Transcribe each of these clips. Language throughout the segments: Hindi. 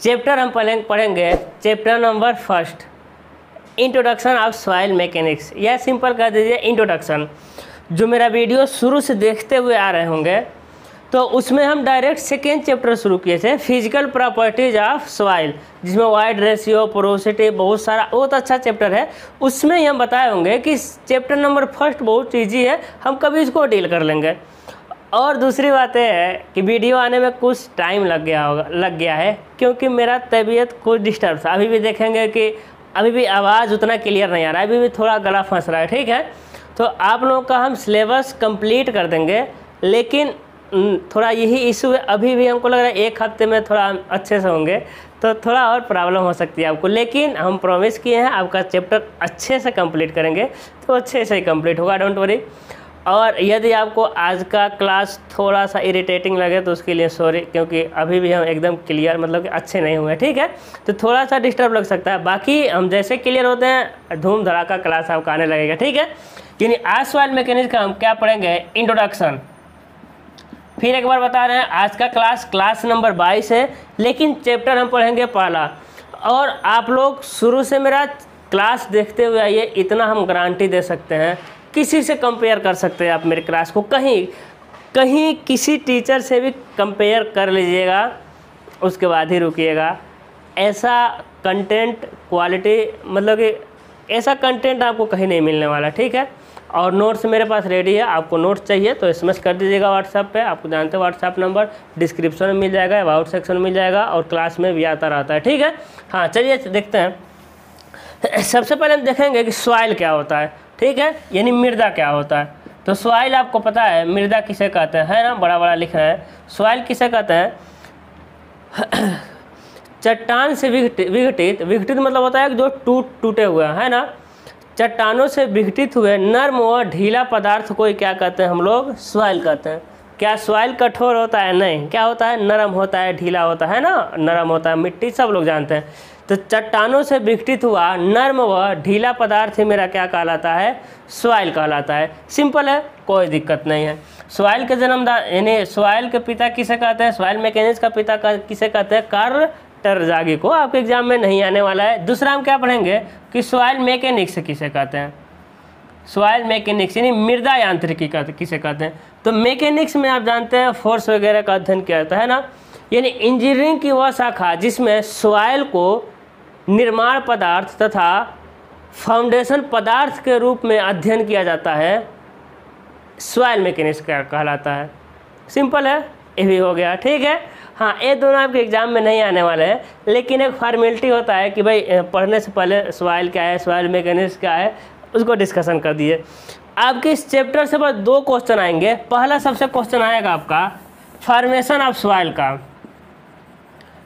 चैप्टर हम पढ़ेंगे chapter number 1 introduction of soil mechanics, या सिंपल कर दीजिए इंट्रोडक्शन। जो मेरा वीडियो शुरू से देखते हुए आ रहे होंगे तो उसमें हम डायरेक्ट सेकेंड चैप्टर शुरू किए थे, फिजिकल प्रॉपर्टीज ऑफ सॉइल, जिसमें वाइड रेशियो, पोरोसिटी, बहुत सारा बहुत अच्छा चैप्टर है। उसमें ही हम बताए होंगे कि चैप्टर नंबर 1 बहुत ईजी है, हम कभी इसको डील कर लेंगे। और दूसरी बात यह है कि वीडियो आने में कुछ टाइम लग गया है क्योंकि मेरा तबीयत कुछ डिस्टर्ब था। अभी भी देखेंगे कि अभी भी आवाज़ उतना क्लियर नहीं आ रहा है, अभी भी थोड़ा गला फंस रहा है, ठीक है। तो आप लोगों का हम सिलेबस कंप्लीट कर देंगे, लेकिन थोड़ा यही इशू है, अभी भी हमको लग रहा है 1 हफ्ते में थोड़ा अच्छे से होंगे, तो थोड़ा और प्रॉब्लम हो सकती है आपको, लेकिन हम प्रॉमिस किए हैं आपका चैप्टर अच्छे से कंप्लीट करेंगे, तो अच्छे से ही कंप्लीट होगा, डोंट वरी। और यदि आपको आज का क्लास थोड़ा सा इरिटेटिंग लगे तो उसके लिए सॉरी, क्योंकि अभी भी हम एकदम क्लियर मतलब कि अच्छे नहीं हुए, ठीक है। तो थोड़ा सा डिस्टर्ब लग सकता है, बाकी हम जैसे क्लियर होते हैं धूम धड़ाका क्लास आपका आने लगेगा, ठीक है। यानी आज सॉइल मैकेनिक्स का हम क्या पढ़ेंगे, इंट्रोडक्शन। फिर एक बार बता रहे हैं आज का क्लास नंबर 22 है, लेकिन चैप्टर हम पढ़ेंगे पहला। और आप लोग शुरू से मेरा क्लास देखते हुए आइए, इतना हम गारंटी दे सकते हैं, किसी से कंपेयर कर सकते हैं आप मेरे क्लास को, कहीं किसी टीचर से भी कंपेयर कर लीजिएगा, उसके बाद ही रुकिएगा। ऐसा कंटेंट क्वालिटी मतलब कि ऐसा कंटेंट आपको कहीं नहीं मिलने वाला, ठीक है। और नोट्स मेरे पास रेडी है, आपको नोट्स चाहिए तो SMS कर दीजिएगा व्हाट्सएप पे, आपको जानते हैं व्हाट्सएप नंबर डिस्क्रिप्शन में मिल जाएगा, अबाउट सेक्शन में मिल जाएगा, और क्लास में भी आता रहता है, ठीक है। हाँ चलिए देखते हैं। सबसे पहले हम देखेंगे कि सॉइल क्या होता है, ठीक है, यानी मृदा क्या होता है। तो सॉइल आपको पता है मृदा किसे कहते हैं, है ना, बड़ा बड़ा लिख रहे हैं। सॉइल किसे कहते हैं, चट्टान से विघटित मतलब होता है कि जो टूटे हुए है ना, चट्टानों से विघटित हुए नर्म व ढीला पदार्थ को क्या कहते हैं हम लोग, सॉइल कहते हैं। क्या सॉइल कठोर होता है, नहीं, क्या होता है, नरम होता है, ढीला होता है ना, नरम होता है, मिट्टी सब लोग जानते हैं। तो चट्टानों से विघटित हुआ नर्म व ढीला पदार्थ ही मेरा क्या कहलाता है, सॉइल कहलाता है। सिंपल है, कोई दिक्कत नहीं है। सॉइल के जन्मदाता यानी सॉइल के पिता किसे कहते हैं, सॉइल मैकेनिक्स का पिता किसे कहते हैं, कार्ल टरज़ागी को। आपके एग्जाम में नहीं आने वाला है। दूसरा हम क्या पढ़ेंगे कि सॉइल मैकेनिक्स किसे कहते हैं, सॉइल मैकेनिक्स यानी मृदा यांत्रिकी का किसे कहते हैं। तो मैकेनिक्स में आप जानते हैं फोर्स वगैरह का अध्ययन किया जाता है ना, यानी इंजीनियरिंग की वह शाखा जिसमें सॉइल को निर्माण पदार्थ तथा फाउंडेशन पदार्थ के रूप में अध्ययन किया जाता है, सॉइल मैकेनिक्स का कहलाता है। सिंपल है, ये भी हो गया, ठीक है। हाँ, ये दोनों आपके एग्जाम में नहीं आने वाले हैं, लेकिन एक फॉर्मेलिटी होता है कि भाई पढ़ने से पहले सॉइल क्या है, सॉइल मैकेनिक्स क्या है, उसको डिस्कशन कर दिए। आपके इस चैप्टर से बस 2 क्वेश्चन आएंगे। पहला सबसे क्वेश्चन आएगा आपका फॉर्मेशन ऑफ सॉइल का।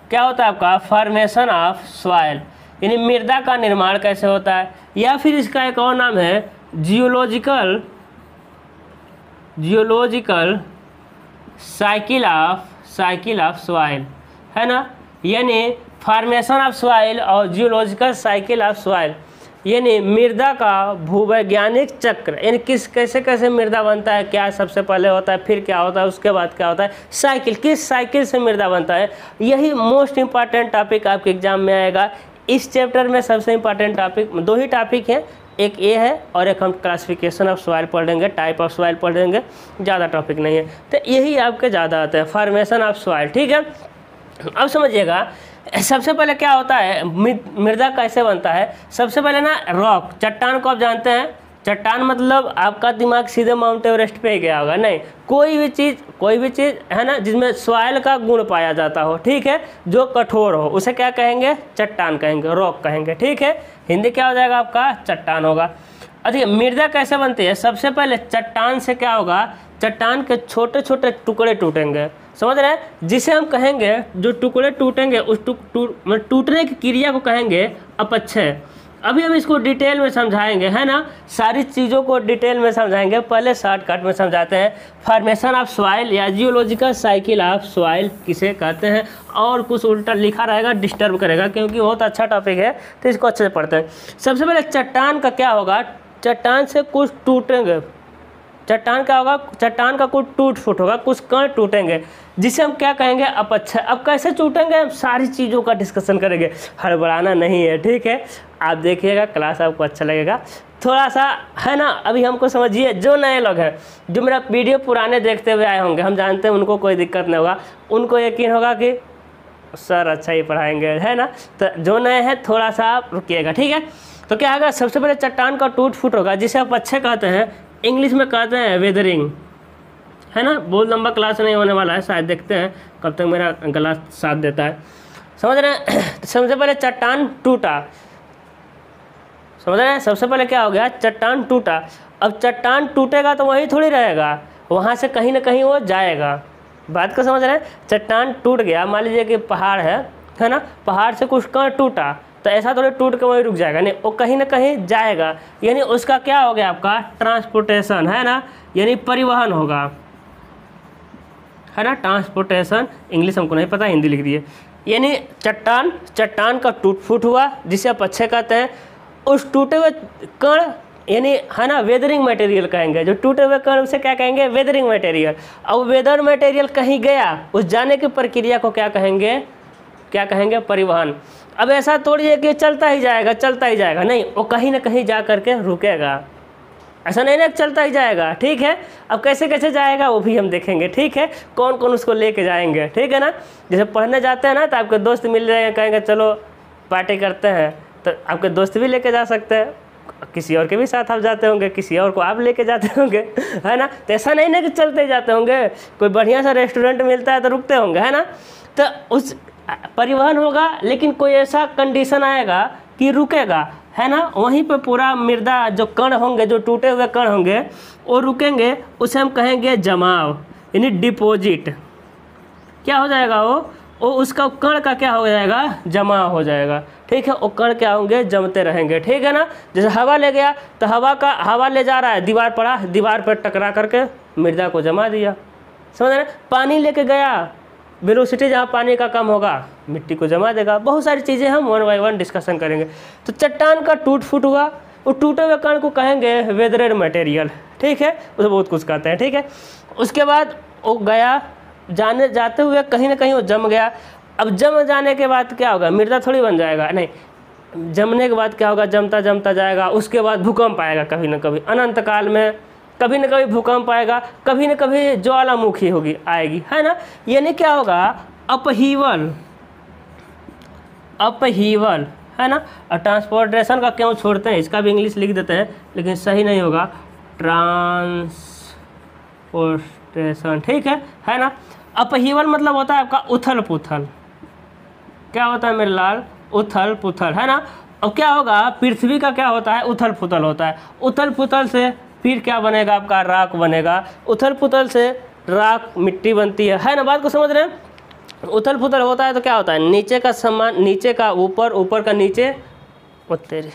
क्या होता है आपका फॉर्मेशन ऑफ सॉइल, यानी मृदा का निर्माण कैसे होता है, या फिर इसका एक और नाम है जियोलॉजिकल साइकिल ऑफ सॉइल, है ना। यानी फॉर्मेशन ऑफ सॉइल और जियोलॉजिकल साइकिल ऑफ सॉइल, यानी मृदा का भूवैज्ञानिक चक्र, यानी कैसे कैसे मृदा बनता है, क्या सबसे पहले होता है, फिर क्या होता है, उसके बाद क्या होता है, साइकिल, किस साइकिल से मृदा बनता है। यही मोस्ट इम्पॉर्टेंट टॉपिक आपके एग्जाम में आएगा। इस चैप्टर में सबसे इम्पॉर्टेंट टॉपिक 2 ही टॉपिक हैं, एक ये है और एक हम क्लासिफिकेशन ऑफ सॉइल पढ़ेंगे, टाइप ऑफ सॉइल पढ़ेंगे, ज़्यादा टॉपिक नहीं है। तो यही आपके ज़्यादा आते हैं, फॉर्मेशन ऑफ सॉइल, ठीक है। अब समझिएगा सबसे पहले क्या होता है, मृदा कैसे बनता है। सबसे पहले ना रॉक, चट्टान को आप जानते हैं, चट्टान मतलब आपका दिमाग सीधे माउंट एवरेस्ट पे ही गया होगा, नहीं, कोई भी चीज़ है ना जिसमें सॉइल का गुण पाया जाता हो, ठीक है, जो कठोर हो, उसे क्या कहेंगे, चट्टान कहेंगे, रॉक कहेंगे, ठीक है। हिंदी क्या हो जाएगा आपका, चट्टान होगा। अच्छा, मृदा कैसे बनती है, सबसे पहले चट्टान से क्या होगा, चट्टान के छोटे छोटे टुकड़े टूटेंगे, समझ रहे हैं, जिसे हम कहेंगे जो टुकड़े टूटेंगे उस टूटने की क्रिया को कहेंगे अपक्षय। अभी हम इसको डिटेल में समझाएंगे, है ना, सारी चीज़ों को डिटेल में समझाएंगे, पहले शॉर्टकट में समझाते हैं। फॉर्मेशन ऑफ सॉइल या जियोलॉजिकल साइकिल ऑफ सॉइल किसे कहते हैं, और कुछ उल्टा लिखा रहेगा डिस्टर्ब करेगा, क्योंकि बहुत अच्छा टॉपिक है तो इसको अच्छे से पढ़ते हैं। सबसे पहले चट्टान का क्या होगा, चट्टान से कुछ टूटेंगे, चट्टान क्या होगा, चट्टान का कुछ टूट फूट होगा, कुछ कण टूटेंगे। जिसे हम क्या कहेंगे अपक्षय। अब कैसे टूटेंगे हम सारी चीज़ों का डिस्कशन करेंगे, हड़बड़ाना नहीं है, ठीक है। आप देखिएगा, क्लास आपको अच्छा लगेगा थोड़ा सा, है ना। अभी हमको समझिए, जो नए लोग हैं, जो मेरा वीडियो पुराने देखते हुए आए होंगे, हम जानते हैं उनको कोई दिक्कत नहीं होगा, उनको यकीन होगा कि सर अच्छा ही पढ़ाएंगे, है ना। तो जो नए हैं थोड़ा सा आप रुकिएगा, ठीक है। तो क्या होगा, सबसे पहले चट्टान का टूट फूट होगा, जिसे आप अच्छे कहते हैं, इंग्लिश में कहते हैं वेदरिंग, है ना। बहुत लंबा क्लास नहीं होने वाला है, शायद देखते हैं कब तक मेरा गला साथ देता है, समझ रहे हैं। सबसे पहले चट्टान टूटा, समझ रहे हैं। सबसे पहले क्या हो गया, चट्टान टूटा। अब चट्टान टूटेगा तो वहीं थोड़ी रहेगा, वहाँ से कहीं ना कहीं वो जाएगा। बात को समझ रहे हैं। चट्टान टूट गया, मान लीजिए कि पहाड़ है ना, पहाड़ से कुछ कण टूटा, तो ऐसा थोड़ी टूट के वहीं रुक जाएगा, नहीं, वो कहीं ना कहीं जाएगा। यानी उसका क्या हो गया, आपका ट्रांसपोर्टेशन, है ना, यानी परिवहन होगा, है ना। ट्रांसपोर्टेशन इंग्लिश हमको नहीं पता, हिंदी लिख दिए। यानी चट्टान का टूट फूट हुआ, जिसे आप अच्छे कहते हैं। उस टूटे हुए कण, यानी है ना, वेदरिंग मटेरियल कहेंगे। जो टूटे हुए कण उसे क्या कहेंगे, वेदरिंग मटेरियल। अब वेदर मटेरियल कहीं गया, उस जाने की प्रक्रिया को क्या कहेंगे, परिवहन। अब ऐसा थोड़ी है कि चलता ही जाएगा, नहीं, वो कहीं ना कहीं जा करके रुकेगा, ऐसा नहीं ना चलता ही जाएगा, ठीक है। अब कैसे कैसे जाएगा वो भी हम देखेंगे, ठीक है। कौन कौन उसको लेके जाएंगे, ठीक है ना। जैसे पढ़ने जाते हैं ना, तो आपके दोस्त मिल जाएंगे, कहेंगे चलो पार्टी करते हैं, तो आपके दोस्त भी लेके जा सकते हैं। किसी और के भी साथ आप जाते होंगे, किसी और को आप लेके जाते होंगे, है ना। तो ऐसा नहीं ना कि चलते ही जाते होंगे, कोई बढ़िया सा रेस्टोरेंट मिलता है तो रुकते होंगे, है ना। तो उस परिवहन होगा, लेकिन कोई ऐसा कंडीशन आएगा कि रुकेगा, है ना। वहीं पे पूरा मृदा, जो कण होंगे, जो टूटे हुए कण होंगे, वो रुकेंगे। उसे हम कहेंगे जमाव, यानी डिपॉजिट। क्या हो जाएगा, वो उसका कण का क्या हो जाएगा, जमा हो जाएगा, ठीक है। वो कण क्या होंगे, जमते रहेंगे, ठीक है ना। जैसे हवा ले गया, तो हवा ले जा रहा है, दीवार पड़ा, दीवार पर टकरा करके मृदा को जमा दिया, समझ रहे। पानी लेके गया, वेलोसिटी जहाँ पानी का कम होगा, मिट्टी को जमा देगा। बहुत सारी चीज़ें हम 1 बाय 1 डिस्कशन करेंगे। तो चट्टान का टूट फूट हुआ, वो टूटे हुए कण को कहेंगे वेदरेड मटेरियल, ठीक है। उसे बहुत कुछ कहते हैं, ठीक है। उसके बाद वो गया, जाते हुए कहीं ना कहीं वो जम गया। अब जम जाने के बाद क्या होगा, मृदा थोड़ी बन जाएगा, नहीं, जमने के बाद क्या होगा, जमता जमता जाएगा। उसके बाद भूकंप आएगा, कभी ना कभी अनंत काल में कभी न कभी भूकंप आएगा, कभी न कभी ज्वालामुखी आएगी, है ना। यानी क्या होगा, अपहीवल, है ना। और ट्रांसपोर्टेशन का क्यों छोड़ते हैं, इसका भी इंग्लिश लिख देते हैं, लेकिन सही नहीं होगा, ट्रांसपोर्टेशन, ठीक है ना। अपहीवल मतलब होता है आपका उथल पुथल। क्या होता है मेरे लाल, उथल पुथल, है ना। अब क्या होगा, पृथ्वी का क्या होता है, उथल पुथल होता है। उथल पुथल से फिर क्या बनेगा, आपका राख बनेगा। उथल पुथल से राख, मिट्टी बनती है ना। बात को समझ रहे हैं। उथल पुथल होता है तो क्या होता है, नीचे का समान, नीचे का ऊपर, ऊपर का नीचे, तेरे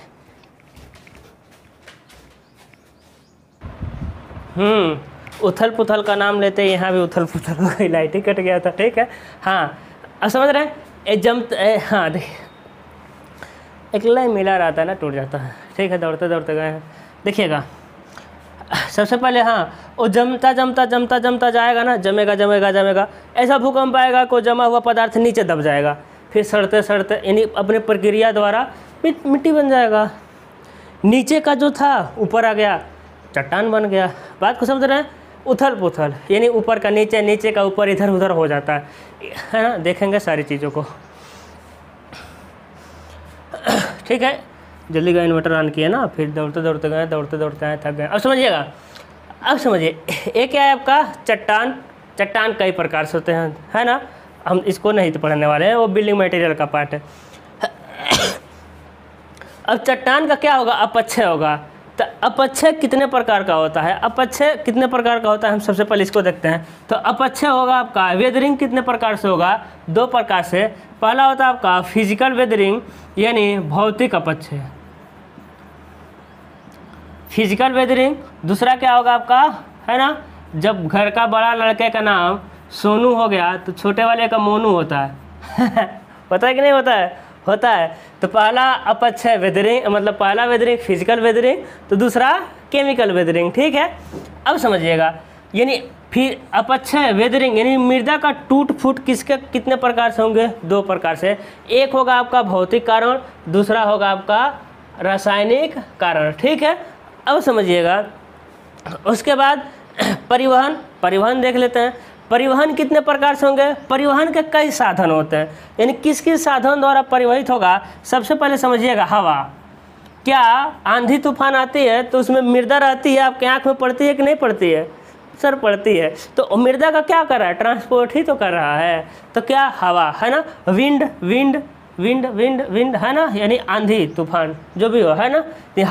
उथल पुथल का नाम लेते हैं, यहाँ भी उथल पुथल हो गई, लाइट ही कट गया था, ठीक है। हाँ, अब समझ रहे हैं। हाँ देखिए, एक लाइन मिला रहता है ना, टूट जाता है, ठीक है। दौड़ते दौड़ते गए हैं, देखिएगा। सबसे पहले हाँ, वो जमता जाएगा ना, जमेगा। ऐसा भूकंप आएगा, कोई जमा हुआ पदार्थ नीचे दब जाएगा, फिर सड़ते यानी अपने प्रक्रिया द्वारा मिट्टी बन जाएगा। नीचे का जो था ऊपर आ गया, चट्टान बन गया। बात को समझ रहे हैं। उथल पुथल यानी ऊपर का नीचे, नीचे का ऊपर, इधर उधर हो जाता है ना। देखेंगे सारी चीज़ों को, ठीक है। जल्दी का इन्वर्टर ऑन किया ना, फिर दौड़ते दौड़ते गए, थक गए। अब समझिएगा, अब समझिए, एक क्या है आपका चट्टान कई प्रकार से होते हैं, है ना। हम इसको नहीं तो पढ़ने वाले हैं, वो बिल्डिंग मटेरियल का पार्ट है। अब चट्टान का क्या होगा, अपक्षय होगा। तो अपक्षय कितने प्रकार का होता है, हम सबसे पहले इसको देखते हैं। तो अपक्षय होगा आपका वेदरिंग कितने प्रकार से होगा, 2 प्रकार से। पहला होता है आपका फिजिकल वेदरिंग, यानी भौतिक अपक्षय, फिजिकल वेदरिंग। दूसरा क्या होगा आपका, है ना, जब घर का बड़ा लड़के का नाम सोनू हो गया तो छोटे वाले का मोनू होता है पता है कि नहीं होता है। तो पहला अपक्षय वेदरिंग, मतलब पहला वेदरिंग फिजिकल वेदरिंग, तो दूसरा केमिकल वेदरिंग, ठीक है। अब समझिएगा, यानी फिर अपक्षय वेदरिंग यानी मृदा का टूट फूट किसके कितने प्रकार से होंगे? 2 प्रकार से। एक होगा आपका भौतिक कारण, दूसरा होगा आपका रासायनिक कारण। ठीक है, अब समझिएगा। उसके बाद परिवहन देख लेते हैं। परिवहन कितने प्रकार से होंगे? परिवहन के कई साधन होते हैं, यानी किस किस साधन द्वारा परिवहित होगा? सबसे पहले समझिएगा हवा। क्या आंधी तूफान आती है तो उसमें मृदा रहती है, आपके आँख में पड़ती है कि नहीं पड़ती है? सर पड़ती है। तो मृदा का क्या कर रहा है? ट्रांसपोर्ट ही तो कर रहा है। तो क्या? हवा, है ना। Wind wind wind wind wind, है ना, यानी आंधी तूफान जो भी हो, है ना। ये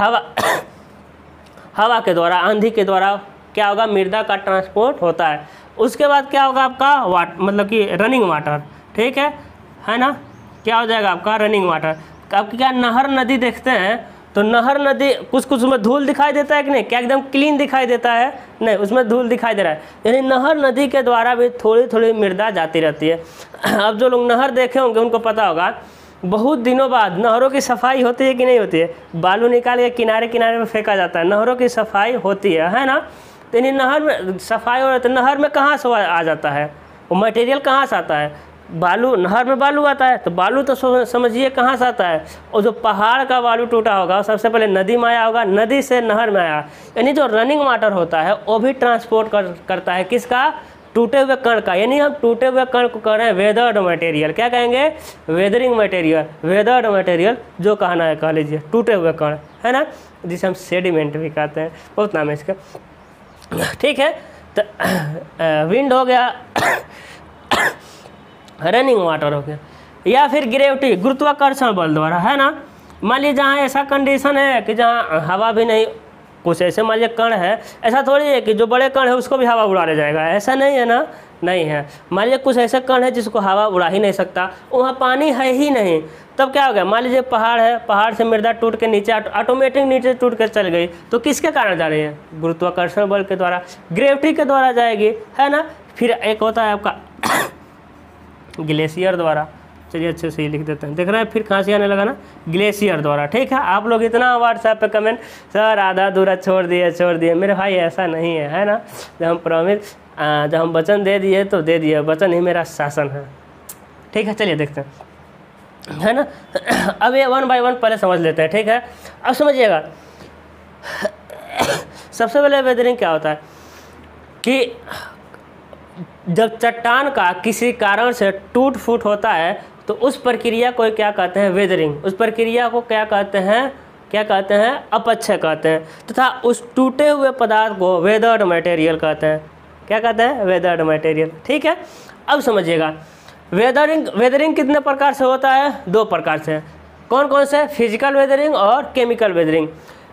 हवा के द्वारा, आंधी के द्वारा क्या होगा? मृदा का ट्रांसपोर्ट होता है। उसके बाद क्या होगा आपका मतलब कि रनिंग वाटर। ठीक है ना। क्या हो जाएगा आपका? Running water. अब क्या नहर नदी देखते हैं तो नहर नदी कुछ उसमें धूल दिखाई देता है कि नहीं? क्या एकदम क्लीन दिखाई देता है? नहीं, उसमें धूल दिखाई दे रहा है। यानी नहर नदी के द्वारा भी थोड़ी थोड़ी मृदा जाती रहती है। अब जो लोग नहर देखे होंगे उनको पता होगा, बहुत दिनों बाद नहरों की सफाई होती है कि नहीं होती है? बालू निकाल के किनारे किनारे में फेंका जाता है, नहरों की सफाई होती है ना। तो यानी नहर में सफाई हो रही है तो नहर में कहाँ से आ जाता है वो मटेरियल? कहाँ से आता है? बालू। नहर में बालू आता है तो बालू तो समझिए कहाँ से आता है? और जो पहाड़ का बालू टूटा होगा सबसे पहले नदी में आया होगा, नदी से नहर में आया। यानी जो रनिंग वाटर होता है वो भी ट्रांसपोर्ट करता है किसका? टूटे हुए कण का। यानी हम टूटे हुए कण को कह रहे हैं वेदर्ड मटेरियल। क्या कहेंगे? वेदरिंग मटेरियल, वेदर्ड मटेरियल जो कहना है कह लीजिए, टूटे हुए कण, है ना, जिसे हम सेडिमेंट भी कहते हैं, बहुत नाम है इसका। ठीक है, तो विंड हो गया, रनिंग वाटर हो गया, या फिर ग्रेविटी, गुरुत्वाकर्षण बल द्वारा, है ना। मान लीजिए जहाँ ऐसा कंडीशन है कि जहाँ हवा भी नहीं, कुछ ऐसे मान लीजिए कण है, ऐसा थोड़ी है कि जो बड़े कण है उसको भी हवा उड़ा ले जाएगा, ऐसा नहीं है ना, नहीं है। मान लीजिए कुछ ऐसे कण है जिसको हवा उड़ा ही नहीं सकता, वहाँ पानी है ही नहीं, तब क्या हो गया? मान लीजिए पहाड़ है, पहाड़ से मृदा टूट के नीचे ऑटोमेटिक नीचे टूट कर चल गई, तो किसके कारण जा रही है? गुरुत्वाकर्षण बल के द्वारा, ग्रेविटी के द्वारा जाएगी, है ना। फिर एक होता है आपका ग्लेशियर द्वारा। चलिए अच्छे से ही लिख देते हैं, देख रहे हैं फिर खांसी आने लगा ना, ग्लेशियर द्वारा। ठीक है, आप लोग इतना व्हाट्सएप पे कमेंट, सर आधा अधूरा छोड़ दिए, मेरे भाई ऐसा नहीं है ना। जब हम प्रॉमिस, जब हम वचन दे दिए तो दे दिए, वचन ही मेरा शासन है। ठीक है, चलिए देखते हैं, है ना। अब ये 1 बाय 1 पहले समझ लेते हैं। ठीक है, अब समझिएगा। सबसे पहले वेदरिंग क्या होता है कि जब चट्टान का किसी कारण से टूट फूट होता है तो उस प्रक्रिया को क्या कहते हैं? वेदरिंग। उस प्रक्रिया को क्या कहते हैं? अपक्षय कहते हैं, तथा उस टूटे हुए पदार्थ को वेदर्ड मटेरियल कहते हैं। क्या कहते हैं? Weathered material. ठीक है, अब समझिएगा, वेदरिंग कितने प्रकार से होता है? 2 प्रकार से। कौन कौन से? फिजिकल वेदरिंग और केमिकल वेदरिंग।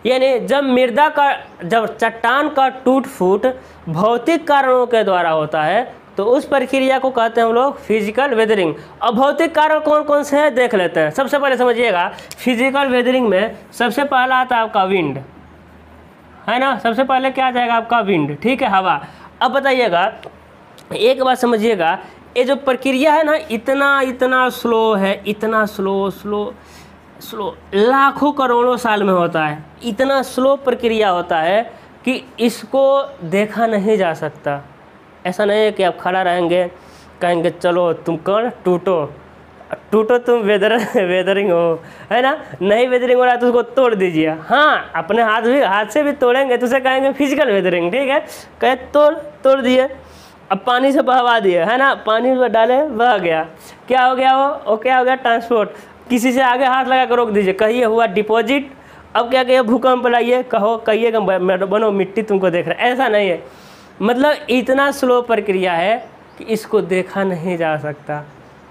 यानी जब चट्टान का टूट फूट भौतिक कारणों के द्वारा होता है तो उस प्रक्रिया को कहते हैं हम लोग फिजिकल वेदरिंग। अब भौतिक कारण कौन कौन से हैं देख लेते हैं। सबसे पहले समझिएगा, फिजिकल वेदरिंग में सबसे पहला आता है आपका विंड, है ना। सबसे पहले क्या आ जाएगा आपका? विंड। ठीक है, हवा। अब बताइएगा, एक बात समझिएगा, ये जो प्रक्रिया है ना, इतना स्लो है, इतना स्लो लाखों करोड़ों साल में होता है। इतना स्लो प्रक्रिया होता है कि इसको देखा नहीं जा सकता। ऐसा नहीं है कि आप खड़ा रहेंगे, कहेंगे चलो तुम कौन टूटो तुम वेदरिंग हो, है ना। नहीं वेदरिंग हो रहा है तो उसको तोड़ दीजिए। हाँ, अपने हाथ से भी तोड़ेंगे तो उसे कहेंगे फिजिकल वेदरिंग। ठीक है, कहे तोड़ दिए, अब पानी से बहवा दिए, है ना, पानी में डाले बह गया, क्या हो गया? वो क्या हो गया? ट्रांसपोर्ट। किसी से आगे हाथ लगा कर रोक दीजिए, कहिए हुआ डिपॉजिट। अब क्या कहिए? भूकंप लाइए, कहिएगा बनो मिट्टी तुमको देख रहा है। ऐसा नहीं है, मतलब इतना स्लो प्रक्रिया है कि इसको देखा नहीं जा सकता।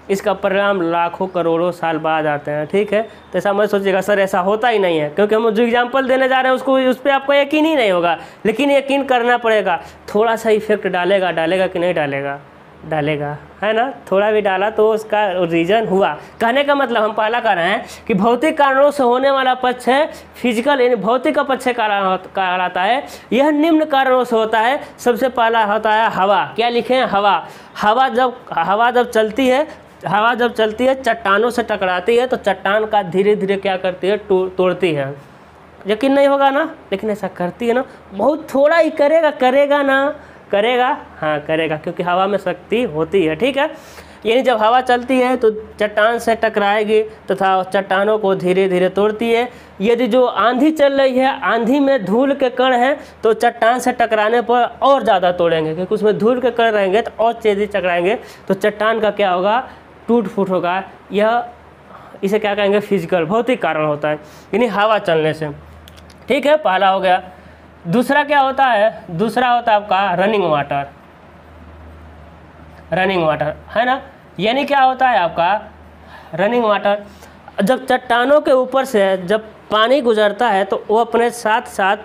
इसका परिणाम लाखों करोड़ों साल बाद आते हैं। ठीक है, तो ऐसा मत सोचिएगा सर ऐसा होता ही नहीं है, क्योंकि हम जो एग्जाम्पल देने जा रहे हैं उसको उस पर आपको यकीन ही नहीं होगा, लेकिन यकीन करना पड़ेगा। थोड़ा सा इफेक्ट डालेगा कि नहीं डालेगा, है ना। थोड़ा भी डाला तो उसका रीजन हुआ। कहने का मतलब हम पहला कह रहे हैं कि भौतिक कारणों से होने वाला पक्ष है फिजिकल, यानी भौतिक पक्ष कहलाता है। यह निम्न कारणों से होता है। सबसे पहला होता है हवा। क्या लिखे हैं? हवा जब चलती है चट्टानों से टकराती है तो चट्टान का धीरे धीरे क्या करती है? तोड़ती है। यकीन नहीं होगा ना, लेकिन ऐसा करती है ना। बहुत थोड़ा ही करेगा ना, करेगा, हाँ करेगा, क्योंकि हवा में शक्ति होती है, ठीक है। यानी जब हवा चलती है तो चट्टान से टकराएगी तथा चट्टानों को धीरे धीरे तोड़ती है। यदि जो आंधी चल रही है, आंधी में धूल के कण हैं तो चट्टान से टकराने पर और ज़्यादा तोड़ेंगे, क्योंकि उसमें धूल के कण रहेंगे तो और तेज़ी टकराएंगे, तो चट्टान का क्या होगा, टूट फूट होगा। यह इसे क्या कहेंगे, फिजिकल भौतिक कारण होता है, यानी हवा चलने से, ठीक है। पहला हो गया। दूसरा क्या होता है, दूसरा होता है आपका रनिंग वाटर, रनिंग वाटर है ना। यानी क्या होता है आपका रनिंग वाटर, जब चट्टानों के ऊपर से जब पानी गुजरता है तो वो अपने साथ साथ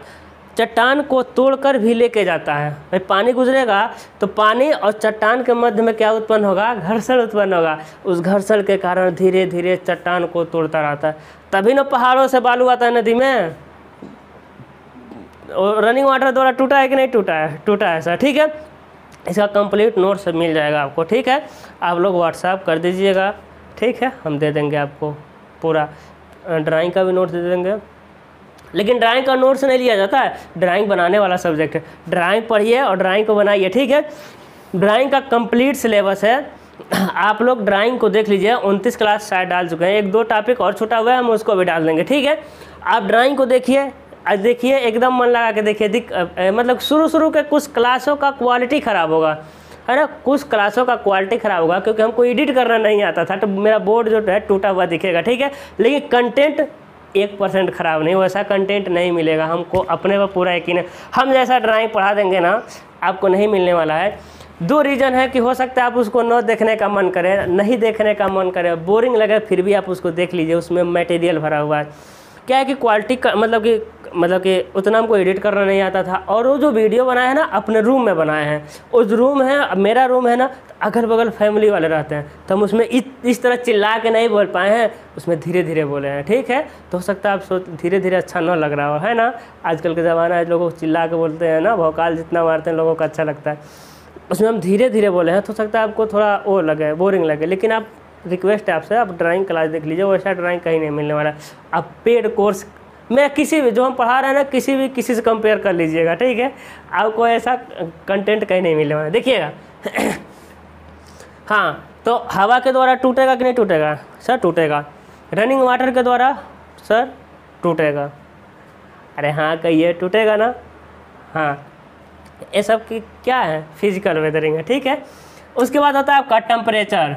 चट्टान को तोड़कर भी लेके जाता है। भाई पानी गुजरेगा तो पानी और चट्टान के मध्य में क्या उत्पन्न होगा, घर्षण उत्पन्न होगा। उस घर्षण के कारण धीरे धीरे चट्टान को तोड़ता रहता है, तभी ना पहाड़ों से बालू आता है नदी में। और रनिंग वाटर द्वारा टूटा है कि नहीं टूटा है, टूटा है सर, ठीक है। इसका कंप्लीट नोट्स मिल जाएगा आपको, ठीक है। आप लोग व्हाट्सएप कर दीजिएगा, ठीक है, हम दे देंगे आपको पूरा। ड्राइंग का भी नोट्स दे देंगे, लेकिन ड्राइंग का नोट्स नहीं लिया जाता है, ड्राइंग बनाने वाला सब्जेक्ट है। ड्राइंग पढ़िए और ड्राइंग को बनाइए, ठीक है। ड्राइंग का कंप्लीट सिलेबस है, आप लोग ड्राइंग को देख लीजिए। 29 क्लास शायद डाल चुके हैं, 1-2 टॉपिक और छूटा हुआ है, हम उसको भी डाल देंगे, ठीक है। आप ड्राइंग को देखिए, देखिए एकदम मन लगा के देखिए। मतलब शुरू के कुछ क्लासों का क्वालिटी ख़राब होगा, है ना, कुछ क्लासों का क्वालिटी ख़राब होगा, क्योंकि हमको एडिट करना नहीं आता था, तो मेरा बोर्ड जो है टूटा हुआ दिखेगा, ठीक है। लेकिन कंटेंट 1% ख़राब नहीं, वैसा कंटेंट नहीं मिलेगा, हमको अपने पर पूरा यकीन है। हम जैसा ड्राइंग पढ़ा देंगे ना, आपको नहीं मिलने वाला है। 2 रीज़न है कि हो सकता है आप उसको न देखने का मन करे, नहीं देखने का मन करे, बोरिंग लगे, फिर भी आप उसको देख लीजिए, उसमें मटेरियल भरा हुआ है। क्या है कि क्वालिटी का मतलब कि उतना हमको एडिट करना नहीं आता था। और वो जो वीडियो बनाए हैं ना, अपने रूम में बनाए हैं। उस रूम है, मेरा रूम है ना, अगल बगल फैमिली वाले रहते हैं, तो हम उसमें इस तरह चिल्ला के नहीं बोल पाए हैं, उसमें धीरे धीरे बोले हैं, ठीक है। तो हो सकता है आप धीरे धीरे अच्छा ना लग रहा हो, है ना। आजकल के ज़माना है, लोगों को चिल्ला के बोलते हैं ना, भौकाल जितना मारते हैं लोगों को अच्छा लगता है। उसमें हम धीरे धीरे बोले हैं, तो हो सकता है आपको थोड़ा वो लगे, बोरिंग लगे। लेकिन आप, रिक्वेस्ट है आपसे, आप ड्राइंग क्लास देख लीजिए, वैसा ड्राइंग कहीं नहीं मिलने वाला। आप पेड कोर्स में किसी भी जो हम पढ़ा रहे हैं ना, किसी से कंपेयर कर लीजिएगा, ठीक है। आपको ऐसा कंटेंट कहीं नहीं मिलने वाला, देखिएगा। हाँ, तो हवा के द्वारा टूटेगा कि नहीं टूटेगा सर, टूटेगा। रनिंग वाटर के द्वारा सर टूटेगा, अरे हाँ कहिए, टूटेगा ना। हाँ, ये सब की क्या है, फिजिकल वेदरिंग है, ठीक है। उसके बाद होता है आपका टेम्परेचर।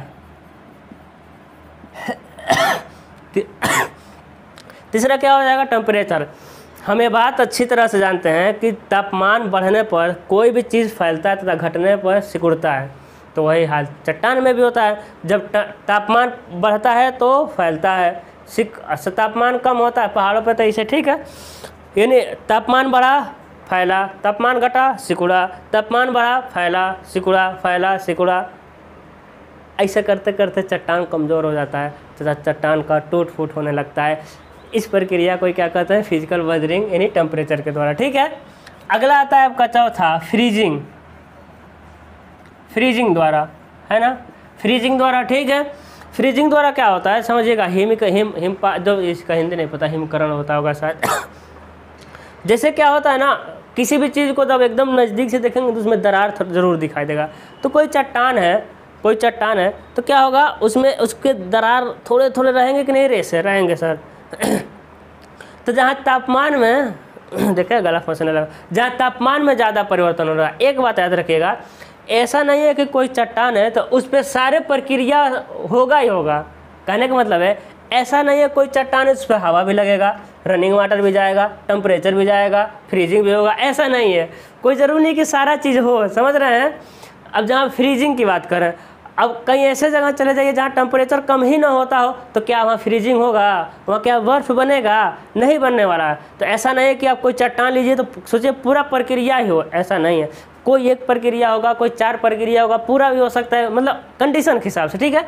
तीसरा क्या हो जाएगा, टेम्परेचर। हम ये बात अच्छी तरह से जानते हैं कि तापमान बढ़ने पर कोई भी चीज़ फैलता है तथा घटने पर सिकुड़ता है, तो वही हाल चट्टान में भी होता है। जब तापमान बढ़ता है तो फैलता है, तापमान कम होता है पहाड़ों पर, तो इसे ठीक है। यानी तापमान बढ़ा फैला, तापमान घटा सिकुड़ा, तापमान बढ़ा फैला सिकुड़ा, फैला सिकुड़ा। ऐसे करते करते चट्टान कमज़ोर हो जाता है तथा चट्टान का टूट फूट होने लगता है। इस प्रक्रिया को क्या कहते हैं, फिजिकल वेदरिंग, यानी टेम्परेचर के द्वारा, ठीक है। अगला आता है आपका चौथा, फ्रीजिंग। फ्रीजिंग द्वारा, है ना, फ्रीजिंग द्वारा, ठीक है। फ्रीजिंग द्वारा क्या होता है समझिएगा, जो इसका हिंदी नहीं पता, हिमकरण होता होगा शायद। जैसे क्या होता है ना, किसी भी चीज़ को जब एकदम नज़दीक से देखेंगे तो उसमें दरार ज़रूर दिखाई देगा। तो कोई चट्टान है तो क्या होगा, उसमें उसके दरार थोड़े थोड़े रहेंगे कि नहीं, रेसे रहेंगे सर। तो जहाँ तापमान में देखिए गला फंसने लगा, जहाँ तापमान में ज़्यादा परिवर्तन हो रहा है, एक बात याद रखिएगा, ऐसा नहीं है कि कोई चट्टान है तो उस पर सारे प्रक्रिया होगा ही होगा। कहने का मतलब है, ऐसा नहीं है कोई चट्टान है उस पर हवा भी लगेगा, रनिंग वाटर भी जाएगा, टेम्परेचर भी जाएगा, फ्रीजिंग भी होगा, ऐसा नहीं है। कोई ज़रूरी नहीं कि सारा चीज़ हो, समझ रहे हैं। अब जहाँ फ्रीजिंग की बात करें, अब कहीं ऐसे जगह चले जाइए जहाँ टेम्परेचर कम ही ना होता हो, तो क्या वहाँ फ्रीजिंग होगा, वहाँ क्या बर्फ़ बनेगा, नहीं बनने वाला है। तो ऐसा नहीं है कि आप कोई चट्टान लीजिए तो सोचिए पूरा प्रक्रिया ही हो, ऐसा नहीं है। कोई एक प्रक्रिया होगा, कोई 4 प्रक्रिया होगा, पूरा भी हो सकता है, मतलब कंडीशन के हिसाब से, ठीक है।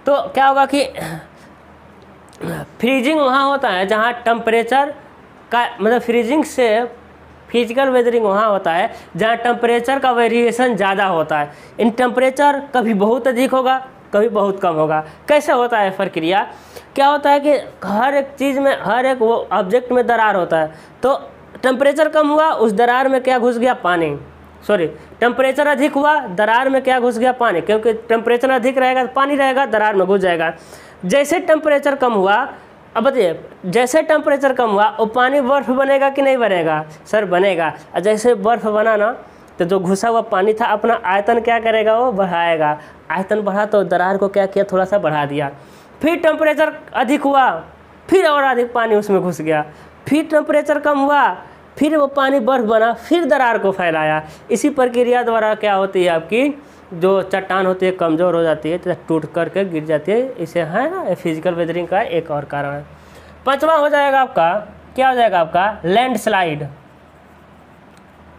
तो क्या होगा कि फ्रीजिंग वहाँ होता है जहाँ टेम्परेचर का, मतलब फ्रीजिंग से फिजिकल वेदरिंग वहाँ होता है जहाँ टेम्परेचर का वेरिएशन ज़्यादा होता है। इन टेम्परेचर कभी बहुत अधिक होगा, कभी बहुत कम होगा। कैसे होता है प्रक्रिया, क्या होता है कि हर एक चीज़ में, हर एक वो ऑब्जेक्ट में दरार होता है, तो टेम्परेचर कम हुआ, उस दरार में क्या घुस गया, पानी। सॉरी टेम्परेचर अधिक हुआ, दरार में क्या घुस गया, पानी, क्योंकि टेम्परेचर अधिक रहेगा तो पानी रहेगा, दरार में घुस जाएगा। जैसे टेम्परेचर कम हुआ, अब बताइए जैसे टेम्परेचर कम हुआ वो पानी बर्फ़ बनेगा कि नहीं बनेगा, सर बनेगा। और जैसे बर्फ़ बना ना तो जो घुसा हुआ पानी था अपना आयतन क्या करेगा, वो बढ़ाएगा। आयतन बढ़ा तो दरार को क्या किया, थोड़ा सा बढ़ा दिया। फिर टेम्परेचर अधिक हुआ, फिर और अधिक पानी उसमें घुस गया। फिर टेम्परेचर कम हुआ, फिर वो पानी बर्फ़ बना, फिर दरार को फैलाया। इसी प्रक्रिया द्वारा क्या होती है, आपकी जो चट्टान होती है कमज़ोर हो जाती है, तो टूट करके गिर जाती है। इसे है ना फिजिकल वेदरिंग का एक और कारण है। पांचवा हो जाएगा आपका, क्या हो जाएगा आपका, लैंडस्लाइड,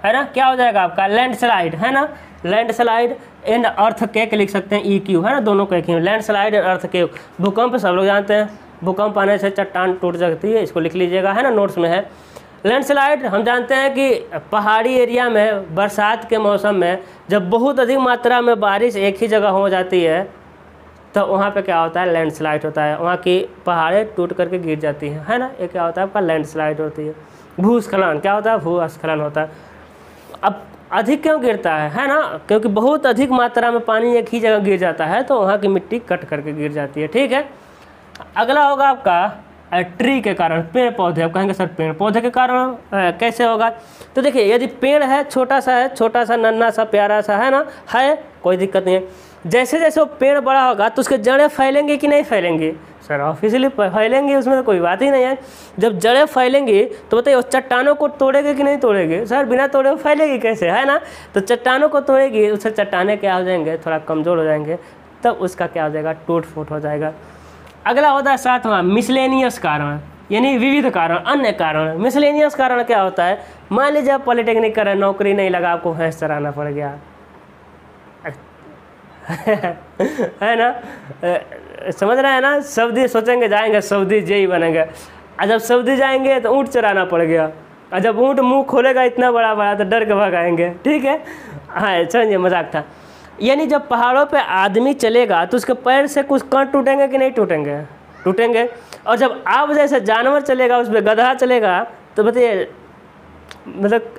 है ना। क्या हो जाएगा आपका, लैंडस्लाइड, है ना। लैंडस्लाइड एंड अर्थक्वेक लिख सकते हैं, EQ, है ना, दोनों को एक ही। लैंडस्लाइड एंड अर्थक्वेक, भूकंप सब लोग जानते हैं, भूकंप आने से चट्टान टूट जाती है, इसको लिख लीजिएगा, है ना, नोट्स में है। लैंडस्लाइड हम जानते हैं कि पहाड़ी एरिया में बरसात के मौसम में जब बहुत अधिक मात्रा में बारिश एक ही जगह हो जाती है तो वहाँ पे क्या होता है, लैंडस्लाइड होता है। वहाँ की पहाड़ें टूट करके गिर जाती हैं, है ना, ये क्या होता है आपका, लैंडस्लाइड होती है। भूस्खलन क्या होता है, भूस्खलन होता है। अब अधिक क्यों गिरता है ना, क्योंकि बहुत अधिक मात्रा में पानी एक ही जगह गिर जाता है तो वहाँ की मिट्टी कट करके गिर जाती है, ठीक है। अगला होगा आपका ट्री के कारण, पेड़ पौधे। अब कहेंगे सर पेड़ पौधे के कारण कैसे होगा, तो देखिए यदि पेड़ है, छोटा सा नन्हा सा प्यारा सा, है ना, है कोई दिक्कत नहीं है। जैसे जैसे वो पेड़ बड़ा होगा तो उसके जड़ें फैलेंगी कि नहीं फैलेंगी, सर ऑफिशियली फैलेंगी, उसमें तो कोई बात ही नहीं है। जब जड़ें फैलेंगी तो बताइए वो चट्टानों को तोड़ेगी कि नहीं तोड़ेगी, सर बिना तोड़े वो फैलेगी कैसे, है ना। तो चट्टानों को तोड़ेगी, उससे चट्टानें क्या हो जाएंगे, थोड़ा कमज़ोर हो जाएंगे, तब उसका क्या हो जाएगा, टूट फूट हो जाएगा। अगला होता है सातवां, मिसलेनियस कारण, यानी विविध कारण, अन्य कारण। मिसलेनियस कारण क्या होता है, मान लीजिए आप पॉलिटेक्निक कर रहे हैं, नौकरी नहीं लगा, आपको भैंस चराना पड़ गया है ना, समझ रहे हैं ना। सऊदी सोचेंगे जाएंगे सऊदी जेई बनेंगे, और जब सऊदी जाएंगे तो ऊँट चराना पड़ गया, और जब ऊँट मुंह खोलेगा इतना बड़ा बड़ा तो डर के भगाएंगे, ठीक है। हाँ समझिए, मजाक था। यानी जब पहाड़ों पे आदमी चलेगा तो उसके पैर से कुछ कण टूटेंगे कि नहीं टूटेंगे, टूटेंगे। और जब आप जैसे जानवर चलेगा, उस पर गधा चलेगा, तो बताइए मतलब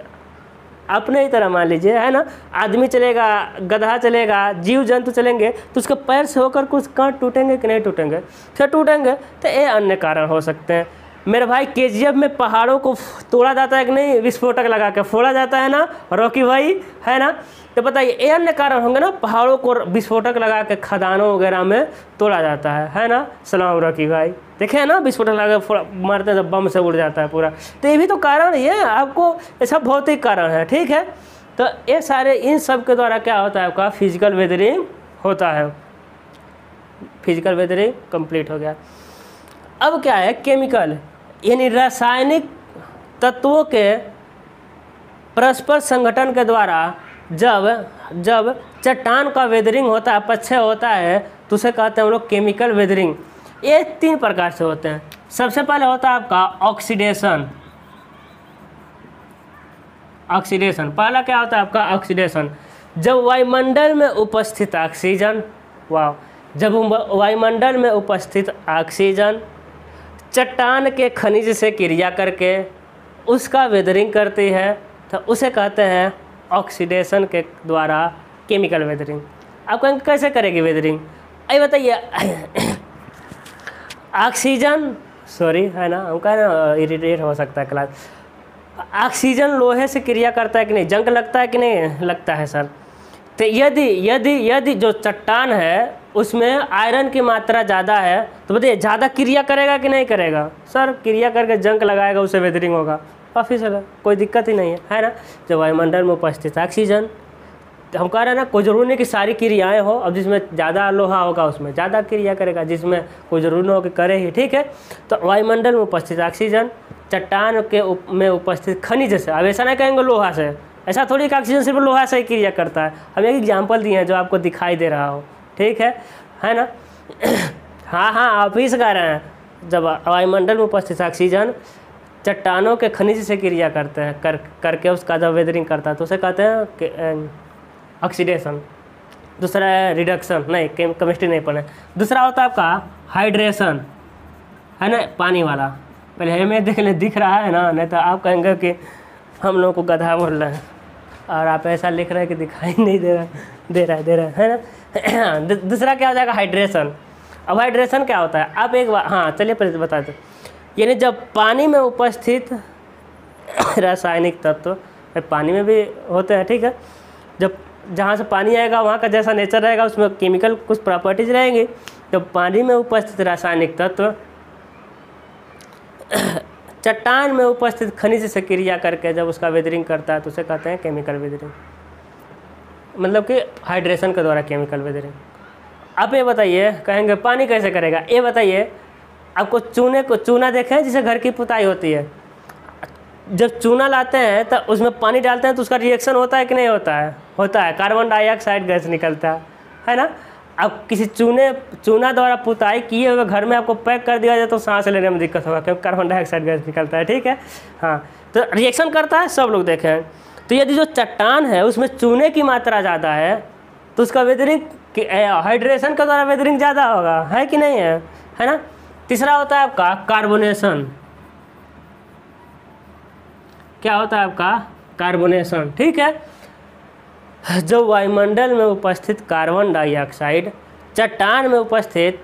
अपने ही तरह मान लीजिए, है ना, आदमी चलेगा, गधा चलेगा, जीव जंतु चलेंगे, तो उसके पैर से होकर कुछ कण टूटेंगे कि नहीं टूटेंगे, क्या टूटेंगे। तो ये अन्य कारण हो सकते हैं। मेरे भाई KGF में पहाड़ों को तोड़ा जाता है कि नहीं, विस्फोटक लगा के फोड़ा जाता है ना, रॉकी भाई, है ना। तो बताइए ये अन्य कारण होंगे ना, पहाड़ों को विस्फोटक लगा के खदानों वगैरह में तोड़ा जाता है ना। सलाम रॉकी भाई, देखे है ना, विस्फोटक लगा के मारते हैं, जब बम से उड़ जाता है पूरा। तो ये भी तो कारण ही है, आपको ये सब भौतिक कारण है, ठीक है। तो ये सारे इन सब के द्वारा क्या होता है, आपका फिजिकल वेदरिंग होता है। फिजिकल वेदरिंग कंप्लीट हो गया। अब क्या है, केमिकल, यानी रासायनिक तत्वों के परस्पर संगठन के द्वारा जब चट्टान का वेदरिंग होता है, पक्षय होता है, तो उसे कहते हैं हम लोग केमिकल वेदरिंग। ये 3 प्रकार से होते हैं। सबसे पहले होता है आपका ऑक्सीडेशन। ऑक्सीडेशन पहला क्या होता है आपका, ऑक्सीडेशन। जब वायुमंडल में उपस्थित ऑक्सीजन, जब वायुमंडल में उपस्थित ऑक्सीजन चट्टान के खनिज से क्रिया करके उसका वेदरिंग करती है, तो उसे कहते हैं ऑक्सीडेशन के द्वारा केमिकल वेदरिंग। आप कहेंगे कैसे करेगी वेदरिंग, अरे बताइए। ऑक्सीजन, सॉरी है ना, हम कह रहे हैं इरिटेट हो सकता है क्लास। ऑक्सीजन लोहे से क्रिया करता है कि नहीं, जंग लगता है कि नहीं लगता है सर। तो यदि जो चट्टान है उसमें आयरन की मात्रा ज़्यादा है, तो बताइए ज़्यादा क्रिया करेगा कि नहीं करेगा, सर क्रिया करके जंग लगाएगा, उससे वेदरिंग होगा, काफ़ी सर कोई दिक्कत ही नहीं है ना। जब वायुमंडल में उपस्थित ऑक्सीजन, तो हम कह रहे हैं ना, कोई जरूरी नहीं कि सारी क्रियाएं हो, अब जिसमें ज़्यादा लोहा होगा उसमें ज़्यादा क्रिया करेगा, जिसमें कोई जरूरी नहीं हो कि करे ही, ठीक है। तो वायुमंडल में उपस्थित ऑक्सीजन चट्टान के में उपस्थित खनिज से, अब ऐसा नहीं कहेंगे लोहा से, ऐसा थोड़ी कि ऑक्सीजन सिर्फ लोहा से ही क्रिया करता है। हम एक एग्जाम्पल दिए हैं जो आपको दिखाई दे रहा हो, ठीक है ना। हाँ आप ही से कह रहे हैं, जब वायुमंडल में उपस्थित ऑक्सीजन चट्टानों के खनिज से क्रिया करते हैं, करके उसका जब वेदरिंग करता है तो उसे कहते हैं ऑक्सीडेशन। दूसरा है रिडक्शन, नहीं केमिस्ट्री नहीं पढ़े। दूसरा होता है आपका हाइड्रेशन, है ना, पानी वाला। पहले हमें देखने दिख रहा है ना, नहीं तो आप कहेंगे कि हम लोगों को गधा बोल रहे हैं। और आप ऐसा लिख रहे हैं कि दिखाई नहीं दे रहा है ना। दूसरा क्या हो जाएगा, हाइड्रेशन। अब हाइड्रेशन क्या होता है, आप एक बार, हाँ चलिए पहले बता दें। यानी जब पानी में उपस्थित रासायनिक तत्व, पानी में भी होते हैं, ठीक है, जब जहाँ से पानी आएगा वहाँ का जैसा नेचर रहेगा उसमें केमिकल कुछ प्रॉपर्टीज रहेंगी। जब पानी में उपस्थित रासायनिक तत्व चट्टान में उपस्थित खनिज से क्रिया करके जब उसका वेदरिंग करता है तो उसे कहते हैं केमिकल वेदरिंग, मतलब कि हाइड्रेशन के द्वारा केमिकल वेदरिंग। आप ये बताइए, कहेंगे पानी कैसे करेगा, ये बताइए। आपको चूना देखें जिसे घर की पुताई होती है, जब चूना लाते हैं तो उसमें पानी डालते हैं तो उसका रिएक्शन होता है कि नहीं होता है, होता है, कार्बन डाइऑक्साइड गैस निकलता है ना। अब किसी चूना द्वारा पुताई किए हुए घर में आपको पैक कर दिया जाए तो सांस लेने में दिक्कत होगा क्योंकि कार्बन डाइऑक्साइड गैस निकलता है, ठीक है। हाँ, तो रिएक्शन करता है, सब लोग देखे हैं। तो यदि जो चट्टान है उसमें चूने की मात्रा ज़्यादा है तो उसका वेदरिंग हाइड्रेशन के द्वारा वेदरिंग ज़्यादा होगा, है कि नहीं है ना। तीसरा होता है आपका कार्बोनेशन। क्या होता है आपका, कार्बोनेशन, ठीक है। जब वायुमंडल में उपस्थित कार्बन डाइऑक्साइड चट्टान में उपस्थित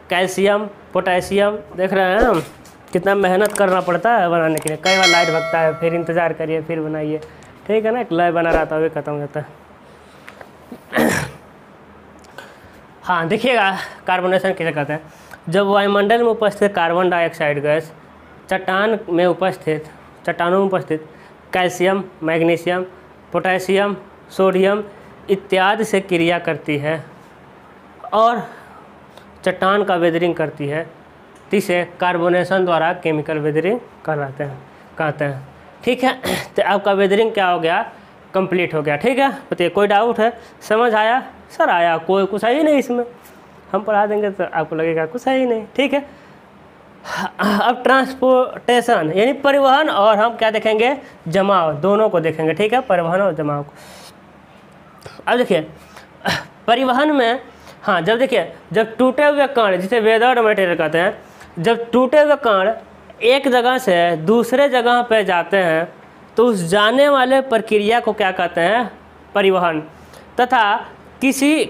कैल्शियम, पोटेशियम, देख रहे हैं हम कितना मेहनत करना पड़ता है बनाने के लिए, कई बार लाइट भगता है, फिर इंतज़ार करिए, फिर बनाइए, ठीक है ना। एक लय बना रहा था वो खत्म हो जाता है। हाँ देखिएगा, कार्बोनेशन कैसे कहते हैं। जब वायुमंडल में उपस्थित कार्बन डाइऑक्साइड गैस चट्टानों में उपस्थित कैल्शियम, मैग्नीशियम, पोटेशियम, सोडियम इत्यादि से क्रिया करती है और चट्टान का वेदरिंग करती है, इसे कार्बोनेशन द्वारा केमिकल वेदरिंग कहते हैं, ठीक है। तो आपका वेदरिंग क्या हो गया, कंप्लीट हो गया, ठीक है। बताइए कोई डाउट है, समझ आया सर? आया, कोई कुछ है ही नहीं इसमें, हम पढ़ा देंगे तो आपको लगेगा कुछ है ही नहीं, ठीक है। अब ट्रांसपोर्टेशन यानी परिवहन और हम क्या देखेंगे, जमाव, दोनों को देखेंगे, ठीक है, परिवहन और जमाव को। अब देखिए परिवहन में, हाँ जब देखिए जब टूटे हुए कण, जिसे वेदर्ड मटेरियल कहते हैं, जब टूटे हुए कण एक जगह से दूसरे जगह पर जाते हैं तो उस जाने वाले प्रक्रिया को क्या कहते हैं, परिवहन। तथा किसी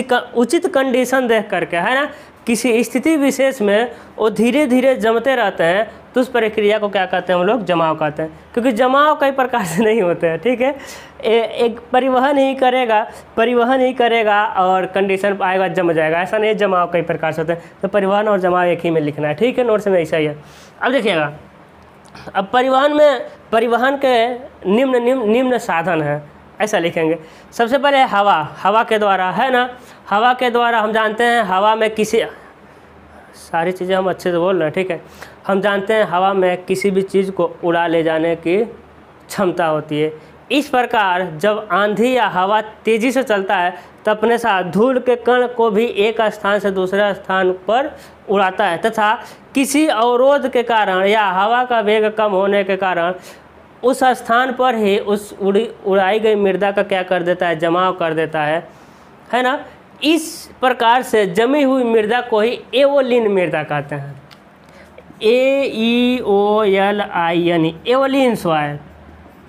का उचित कंडीशन देख करके, है ना, किसी स्थिति विशेष में वो धीरे धीरे जमते रहते हैं तो उस प्रक्रिया को क्या कहते हैं हम लोग, जमाव कहते हैं। क्योंकि जमाव कई प्रकार से नहीं होते हैं, ठीक है। एक परिवहन ही करेगा और कंडीशन आएगा जम जाएगा, ऐसा नहीं, जमाव कई प्रकार से होते हैं। तो परिवहन और जमाव एक ही में लिखना है, ठीक है, नोट्स में ऐसा ही है। अब देखिएगा, अब परिवहन के निम्न साधन है, ऐसा लिखेंगे। सबसे पहले हवा के द्वारा, है ना। हवा के द्वारा हम जानते हैं हवा में सारी चीज़ें हम अच्छे से बोल रहे हैं, ठीक है। हम जानते हैं हवा में किसी भी चीज़ को उड़ा ले जाने की क्षमता होती है। इस प्रकार जब आंधी या हवा तेज़ी से चलता है तो अपने साथ धूल के कण को भी एक स्थान से दूसरे स्थान पर उड़ाता है तथा किसी अवरोध के कारण या हवा का वेग कम होने के कारण उस स्थान पर ही उस उड़ाई गई मृदा का क्या कर देता है, जमाव कर देता है ना। इस प्रकार से जमी हुई मृदा को ही एवोलिन मृदा कहते हैं, AEOLIN, एवोलिन सॉइल।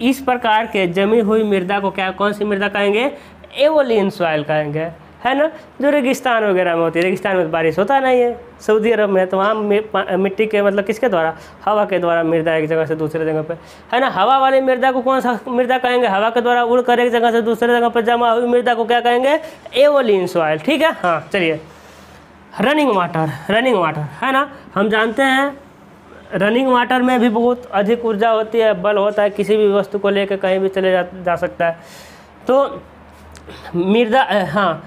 इस प्रकार के जमी हुई मृदा को क्या, कौन सी मृदा कहेंगे, एवोलिन सॉइल कहेंगे, है ना। जो रेगिस्तान वगैरह में होती है, रेगिस्तान में बारिश होता नहीं है, सऊदी अरब में, तो वहाँ मिट्टी के मतलब किसके द्वारा, हवा के द्वारा मृदा एक जगह से दूसरे जगह पे, है ना। हवा वाली मृदा को कौन सा मृदा कहेंगे, हवा के द्वारा उड़ कर एक जगह से दूसरे जगह पर जमा हुई मृदा को क्या कहेंगे, एवोलिन सॉइल, ठीक है। हाँ चलिए, रनिंग वाटर, है ना। हम जानते हैं रनिंग वाटर में भी बहुत अधिक ऊर्जा होती है, बल होता है, किसी भी वस्तु को लेकर कहीं भी चले जा सकता है। तो मृदा, हाँ,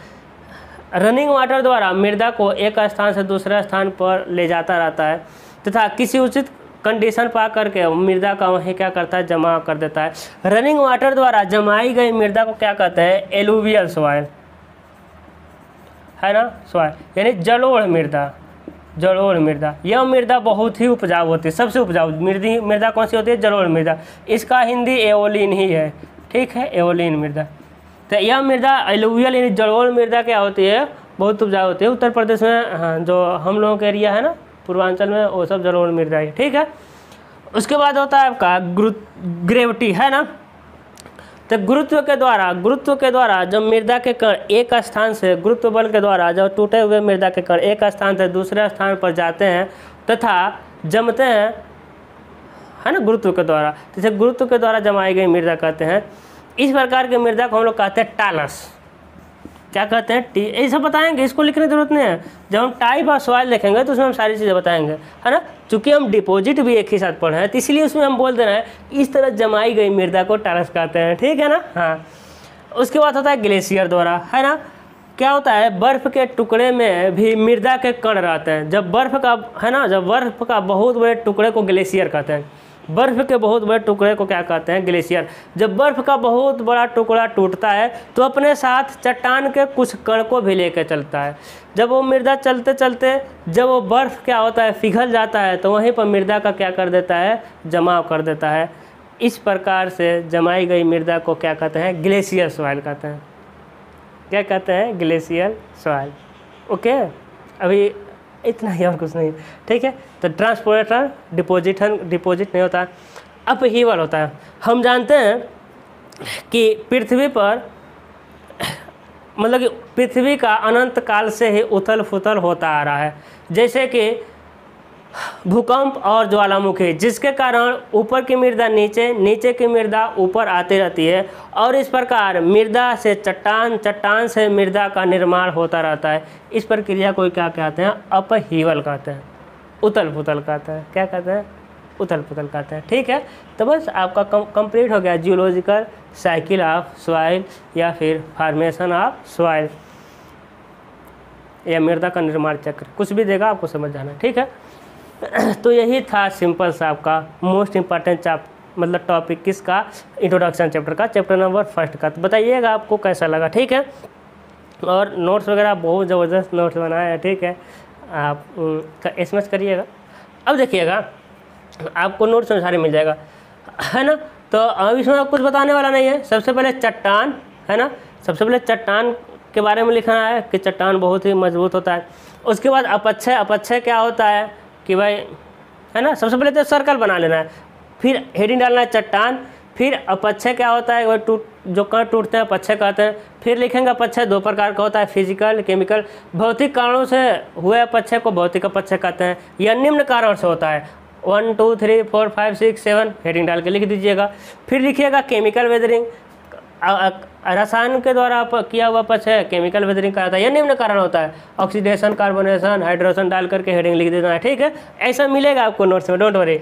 रनिंग वाटर द्वारा मृदा को एक स्थान से दूसरे स्थान पर ले जाता रहता है तथा किसी उचित कंडीशन पा करके मृदा का वहीं क्या करता है, जमा कर देता है। रनिंग वाटर द्वारा जमाई गई मृदा को क्या कहते हैं, एलुवियल सॉइल, है ना, सॉइल यानी जलोढ़ मृदा। यह मृदा बहुत ही उपजाऊ होती है, सबसे उपजाऊ मृदा कौन सी होती है, जलोढ़ मृदा। इसका हिंदी एवोलिन ही है, ठीक है, एवोलिन मृदा। तो यह मृदा एलुवियल यानी जलोढ़ मृदा क्या होती है, बहुत उपजाऊ होती है। उत्तर प्रदेश में, हाँ, जो हम लोगों का एरिया है ना पूर्वांचल में, वो सब जलोढ़ मृदा है, ठीक है। उसके बाद होता है आपका ग्रेविटी, है ना। तो गुरुत्व के द्वारा जब मृदा के कण एक स्थान से, गुरुत्व बल के द्वारा जब टूटे हुए मृदा के कण एक स्थान से दूसरे स्थान पर जाते हैं तथा जमते हैं, है ना, गुरुत्व के द्वारा, जैसे गुरुत्व के द्वारा जमाई गई मृदा कहते हैं। इस प्रकार की मृदा को हम लोग कहते हैं टालस। क्या कहते हैं? ये सब बताएंगे, इसको लिखने की जरूरत नहीं है। जब हम टाइप ऑफ सॉइल देखेंगे तो उसमें हम सारी चीज़ें बताएंगे, है ना। चूँकि हम डिपॉजिट भी एक ही साथ पढ़े हैं तो इसलिए उसमें हम बोल दे रहे हैं इस तरह जमाई गई मृदा को टालस कहते हैं, ठीक है ना। हाँ, उसके बाद होता है ग्लेशियर द्वारा, है ना। क्या होता है? बर्फ़ के टुकड़े में भी मृदा के कण रहते हैं। जब बर्फ़ का, है ना, जब बर्फ़ का बहुत बड़े टुकड़े को ग्लेशियर कहते हैं। बर्फ़ के बहुत बड़े टुकड़े को क्या कहते हैं? ग्लेशियर। जब बर्फ़ का बहुत बड़ा टुकड़ा टूटता है तो अपने साथ चट्टान के कुछ कण को भी लेकर चलता है। जब वो मृदा चलते चलते जब वो बर्फ़ क्या होता है, पिघल जाता है, तो वहीं पर मृदा का क्या कर देता है? जमाव कर देता है। इस प्रकार से जमाई गई मृदा को क्या कहते हैं? ग्लेशियर सॉइल कहते हैं। क्या कहते हैं? Glacier soil. ओके, अभी इतना ही और कुछ नहीं, ठीक है। तो ट्रांसपोर्टर डिपॉजिट नहीं होता, अपहीवल होता है। हम जानते हैं कि पृथ्वी पर, मतलब कि पृथ्वी का अनंत काल से ही उथल पुथल होता आ रहा है, जैसे कि भूकंप और ज्वालामुखी, जिसके कारण ऊपर की मृदा नीचे, नीचे की मृदा ऊपर आती रहती है, और इस प्रकार मृदा से चट्टान, चट्टान से मृदा का निर्माण होता रहता है। इस प्रक्रिया को क्या कहते हैं? अपहीवल कहते हैं, उथल पुथल कहते हैं। क्या कहते हैं? उथल पुथल कहते हैं, ठीक है। तो बस आपका कंप्लीट हो गया जियोलॉजिकल साइकिल ऑफ सॉइल या फिर फॉर्मेशन ऑफ सॉइल, या मृदा का निर्माण चक्र, कुछ भी देगा आपको समझ जाना, ठीक है। तो यही था सिंपल सा आपका मोस्ट इम्पॉर्टेंट मतलब टॉपिक किसका? इंट्रोडक्शन चैप्टर का, चैप्टर नंबर 1 का। तो बताइएगा आपको कैसा लगा, ठीक है। और नोट्स वगैरह बहुत ज़बरदस्त नोट्स बनाए हैं, ठीक है। आप SMS करिएगा। अब देखिएगा आपको नोट्स में सारे मिल जाएगा, है ना। तो अब इसमें कुछ बताने वाला नहीं है। सबसे पहले चट्टान, है ना, सबसे पहले चट्टान के बारे में लिखना है कि चट्टान बहुत ही मजबूत होता है। उसके बाद अपक्षय, अपक्षय क्या होता है कि भाई, है ना, सबसे पहले तो सर्कल बना लेना है, फिर हेडिंग डालना है चट्टान, फिर अपक्षय क्या होता है, वह जो कण टूटते हैं अपक्षय कहते हैं। फिर लिखेंगे अपक्षय 2 प्रकार का होता है, फिजिकल, केमिकल। भौतिक कारणों से हुए अपक्षय को भौतिक अपक्षय कहते हैं। यह निम्न कारण से होता है, 1 2 3 4 5 6 7 हेडिंग डाल के लिख दीजिएगा। फिर लिखिएगा केमिकल वेदरिंग, रसायन के द्वारा किया हुआ अपक्षय केमिकल वेदरिंग का आता है। यह निम्न कारण होता है, ऑक्सीडेशन, कार्बोनेशन, हाइड्रोजन डाल करके हेडिंग लिख देना है, ठीक है। ऐसा मिलेगा आपको नोट्स में, डोंट वरी।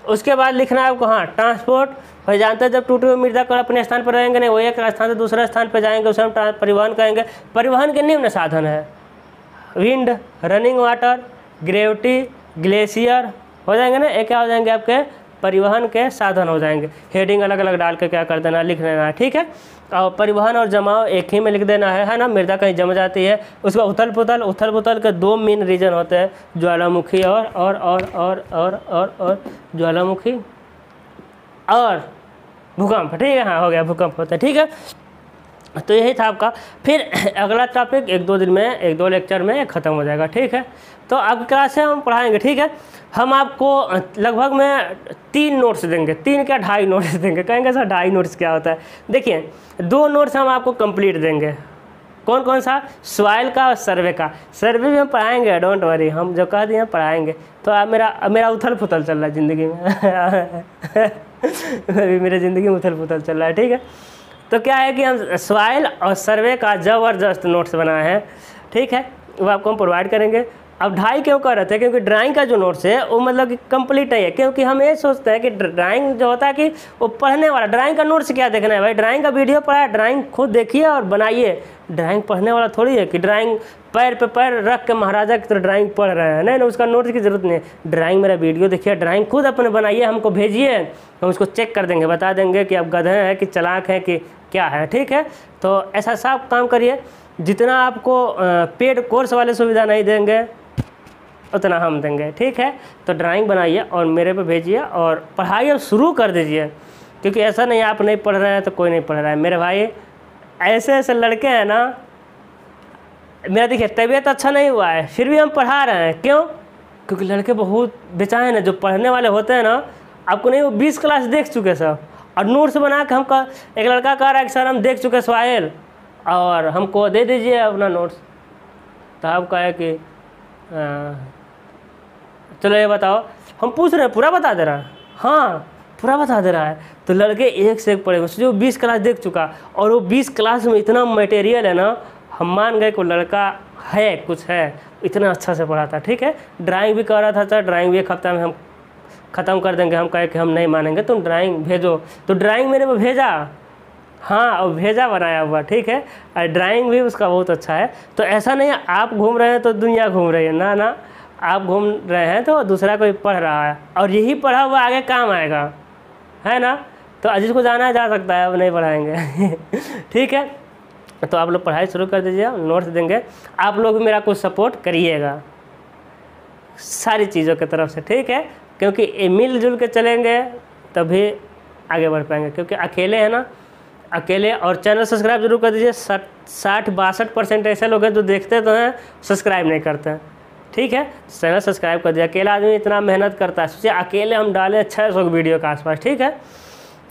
उसके बाद लिखना है आपको, हाँ, ट्रांसपोर्ट। भाई जानते हैं जब टूटे हुए मृदा कण अपने स्थान पर रहेंगे नहीं, वो एक स्थान से दूसरे स्थान पर जाएंगे, उसे हम परिवहन कहेंगे। परिवहन के निम्न साधन है wind, running water, gravity, glacier, हो जाएंगे ना, ये क्या हो जाएंगे? आपके परिवहन के साधन हो जाएंगे। हेडिंग अलग अलग डाल के क्या कर देना, लिख लेना है, ठीक है। और परिवहन और जमाव एक ही में लिख देना है ना। मृदा कहीं जम जाती है, उसका उथल पुथल, उथल पुथल के 2 मेन रीजन होते हैं, ज्वालामुखी और ज्वालामुखी और भूकंप, ठीक है। हाँ, हो गया, भूकंप होता है, ठीक है। तो यही था आपका। फिर अगला टॉपिक 1-2 दिन में, 1-2 लेक्चर में ख़त्म हो जाएगा, ठीक है। तो आपकी क्लास से हम पढ़ाएंगे, ठीक है। हम आपको लगभग में 3 नोट्स देंगे, 3 क्या 2.5 नोट्स देंगे। कहेंगे सर 2.5 नोट्स क्या होता है? देखिए 2 नोट्स हम आपको कंप्लीट देंगे। कौन कौन सा? सॉइल का और सर्वे का। सर्वे भी हम पढ़ाएंगे, डोंट वरी, हम जो कह दिए पढ़ाएंगे। तो अब मेरा उथल पुथल चल रहा है ज़िंदगी में अभी मेरे ज़िंदगी में उथल पुथल चल रहा है, ठीक है। तो क्या है कि हम सॉइल और सर्वे का ज़बरदस्त नोट्स बनाए हैं, ठीक है, वो आपको हम प्रोवाइड करेंगे। अब 2.5 क्यों कर रहे थे? क्योंकि ड्राइंग का जो नोट्स है वो मतलब कि कंप्लीट नहीं है, क्योंकि हम ये सोचते हैं कि ड्राइंग जो होता है कि वो पढ़ने वाला, ड्राइंग का नोट्स क्या देखना है भाई? ड्राइंग का वीडियो पढ़ा है, ड्राइंग खुद देखिए और बनाइए। ड्राइंग पढ़ने वाला थोड़ी है कि ड्राइंग पैर पे पैर रख के महाराजा की तरह ड्राइंग पढ़ रहे हैं, नहीं, उसका नोट्स की ज़रूरत नहीं है। ड्राइंग मेरा वीडियो देखिए, ड्राइंग खुद अपने बनाइए, हमको भेजिए, हम उसको चेक कर देंगे, बता देंगे कि आप गधे हैं कि चालाक हैं कि क्या है, ठीक है। तो ऐसा सब काम करिए। जितना आपको पेड कोर्स वाले सुविधा नहीं देंगे उतना हम देंगे, ठीक है। तो ड्राइंग बनाइए और मेरे पे भेजिए और पढ़ाई अब शुरू कर दीजिए, क्योंकि ऐसा नहीं आप नहीं पढ़ रहे हैं तो कोई नहीं पढ़ रहा है। मेरे भाई ऐसे ऐसे लड़के हैं ना, मेरा देखिए तबीयत अच्छा नहीं हुआ है फिर भी हम पढ़ा रहे हैं। क्यों? क्योंकि लड़के बहुत बेचारे हैं जो पढ़ने वाले होते हैं ना, आपको नहीं, वो 20 क्लास देख चुके सब, और नोट्स बना के हमको एक लड़का कह रहा है कि सर हम देख चुके सॉइल और हमको दे दीजिए अपना नोट्स। तो हम कहे कि चलो ये बताओ, हम पूछ रहे हैं पूरा बता दे रहा है, हाँ पूरा बता दे रहा है। तो लड़के एक से एक पढ़े, जो 20 क्लास देख चुका और वो 20 क्लास में इतना मटेरियल है ना, हम मान गए कि लड़का है कुछ है, इतना अच्छा से पढ़ा था। ठीक है, ड्राइंग भी कर रहा था, सर ड्राइंग भी एक हफ्ता में हम ख़त्म कर देंगे। हम कहे कि हम नहीं मानेंगे, तुम ड्राइंग भेजो। तो ड्राइंग मैंने वो भेजा, हाँ और भेजा बनाया हुआ। ठीक है, और ड्राइंग भी उसका बहुत अच्छा है। तो ऐसा नहीं है आप घूम रहे हैं तो दुनिया घूम रही है, ना ना, आप घूम रहे हैं तो दूसरा कोई पढ़ रहा है और यही पढ़ा हुआ आगे काम आएगा, है ना। तो जिसको जाना जा सकता है, अब नहीं पढ़ाएंगे। ठीक है, तो आप लोग पढ़ाई शुरू कर दीजिए, नोट्स देंगे। आप लोग भी मेरा कुछ सपोर्ट करिएगा सारी चीज़ों की तरफ से। ठीक है, क्योंकि मिलजुल के चलेंगे तभी आगे बढ़ पाएंगे, क्योंकि अकेले है ना, अकेले। और चैनल सब्सक्राइब जरूर कर दीजिए। 60-62% ऐसे लोग हैं जो देखते तो हैं, सब्सक्राइब नहीं करते हैं। ठीक है, चैनल सब्सक्राइब कर दिया। अकेला आदमी इतना मेहनत करता है, सोचिए अकेले हम डालें 600 वीडियो के आसपास। ठीक है,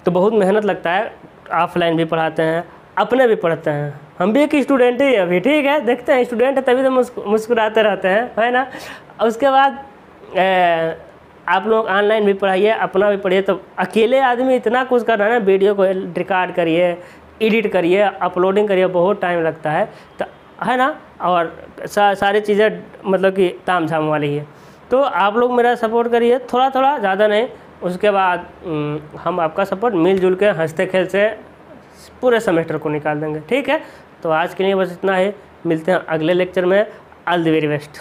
तो बहुत मेहनत लगता है। ऑफलाइन भी पढ़ाते हैं, अपने भी पढ़ते हैं, हम भी एक स्टूडेंट ही अभी। ठीक है, देखते हैं स्टूडेंट है तभी तो मुस्कुराते रहते हैं, है ना। उसके बाद आप लोग ऑनलाइन भी पढ़ाइए, अपना भी पढ़िए। तो अकेले आदमी इतना कुछ कर रहा है ना, वीडियो को रिकॉर्ड करिए, एडिट करिए, अपलोडिंग करिए, बहुत टाइम लगता है, तो है ना। और सारी चीज़ें मतलब कि ताम झाम वाली है। तो आप लोग मेरा सपोर्ट करिए, थोड़ा थोड़ा, ज़्यादा नहीं। उसके बाद हम आपका सपोर्ट मिलजुल के हंसते खेलते पूरे सेमेस्टर को निकाल देंगे। ठीक है, तो आज के लिए बस इतना ही, मिलते हैं अगले लेक्चर में। All the very best.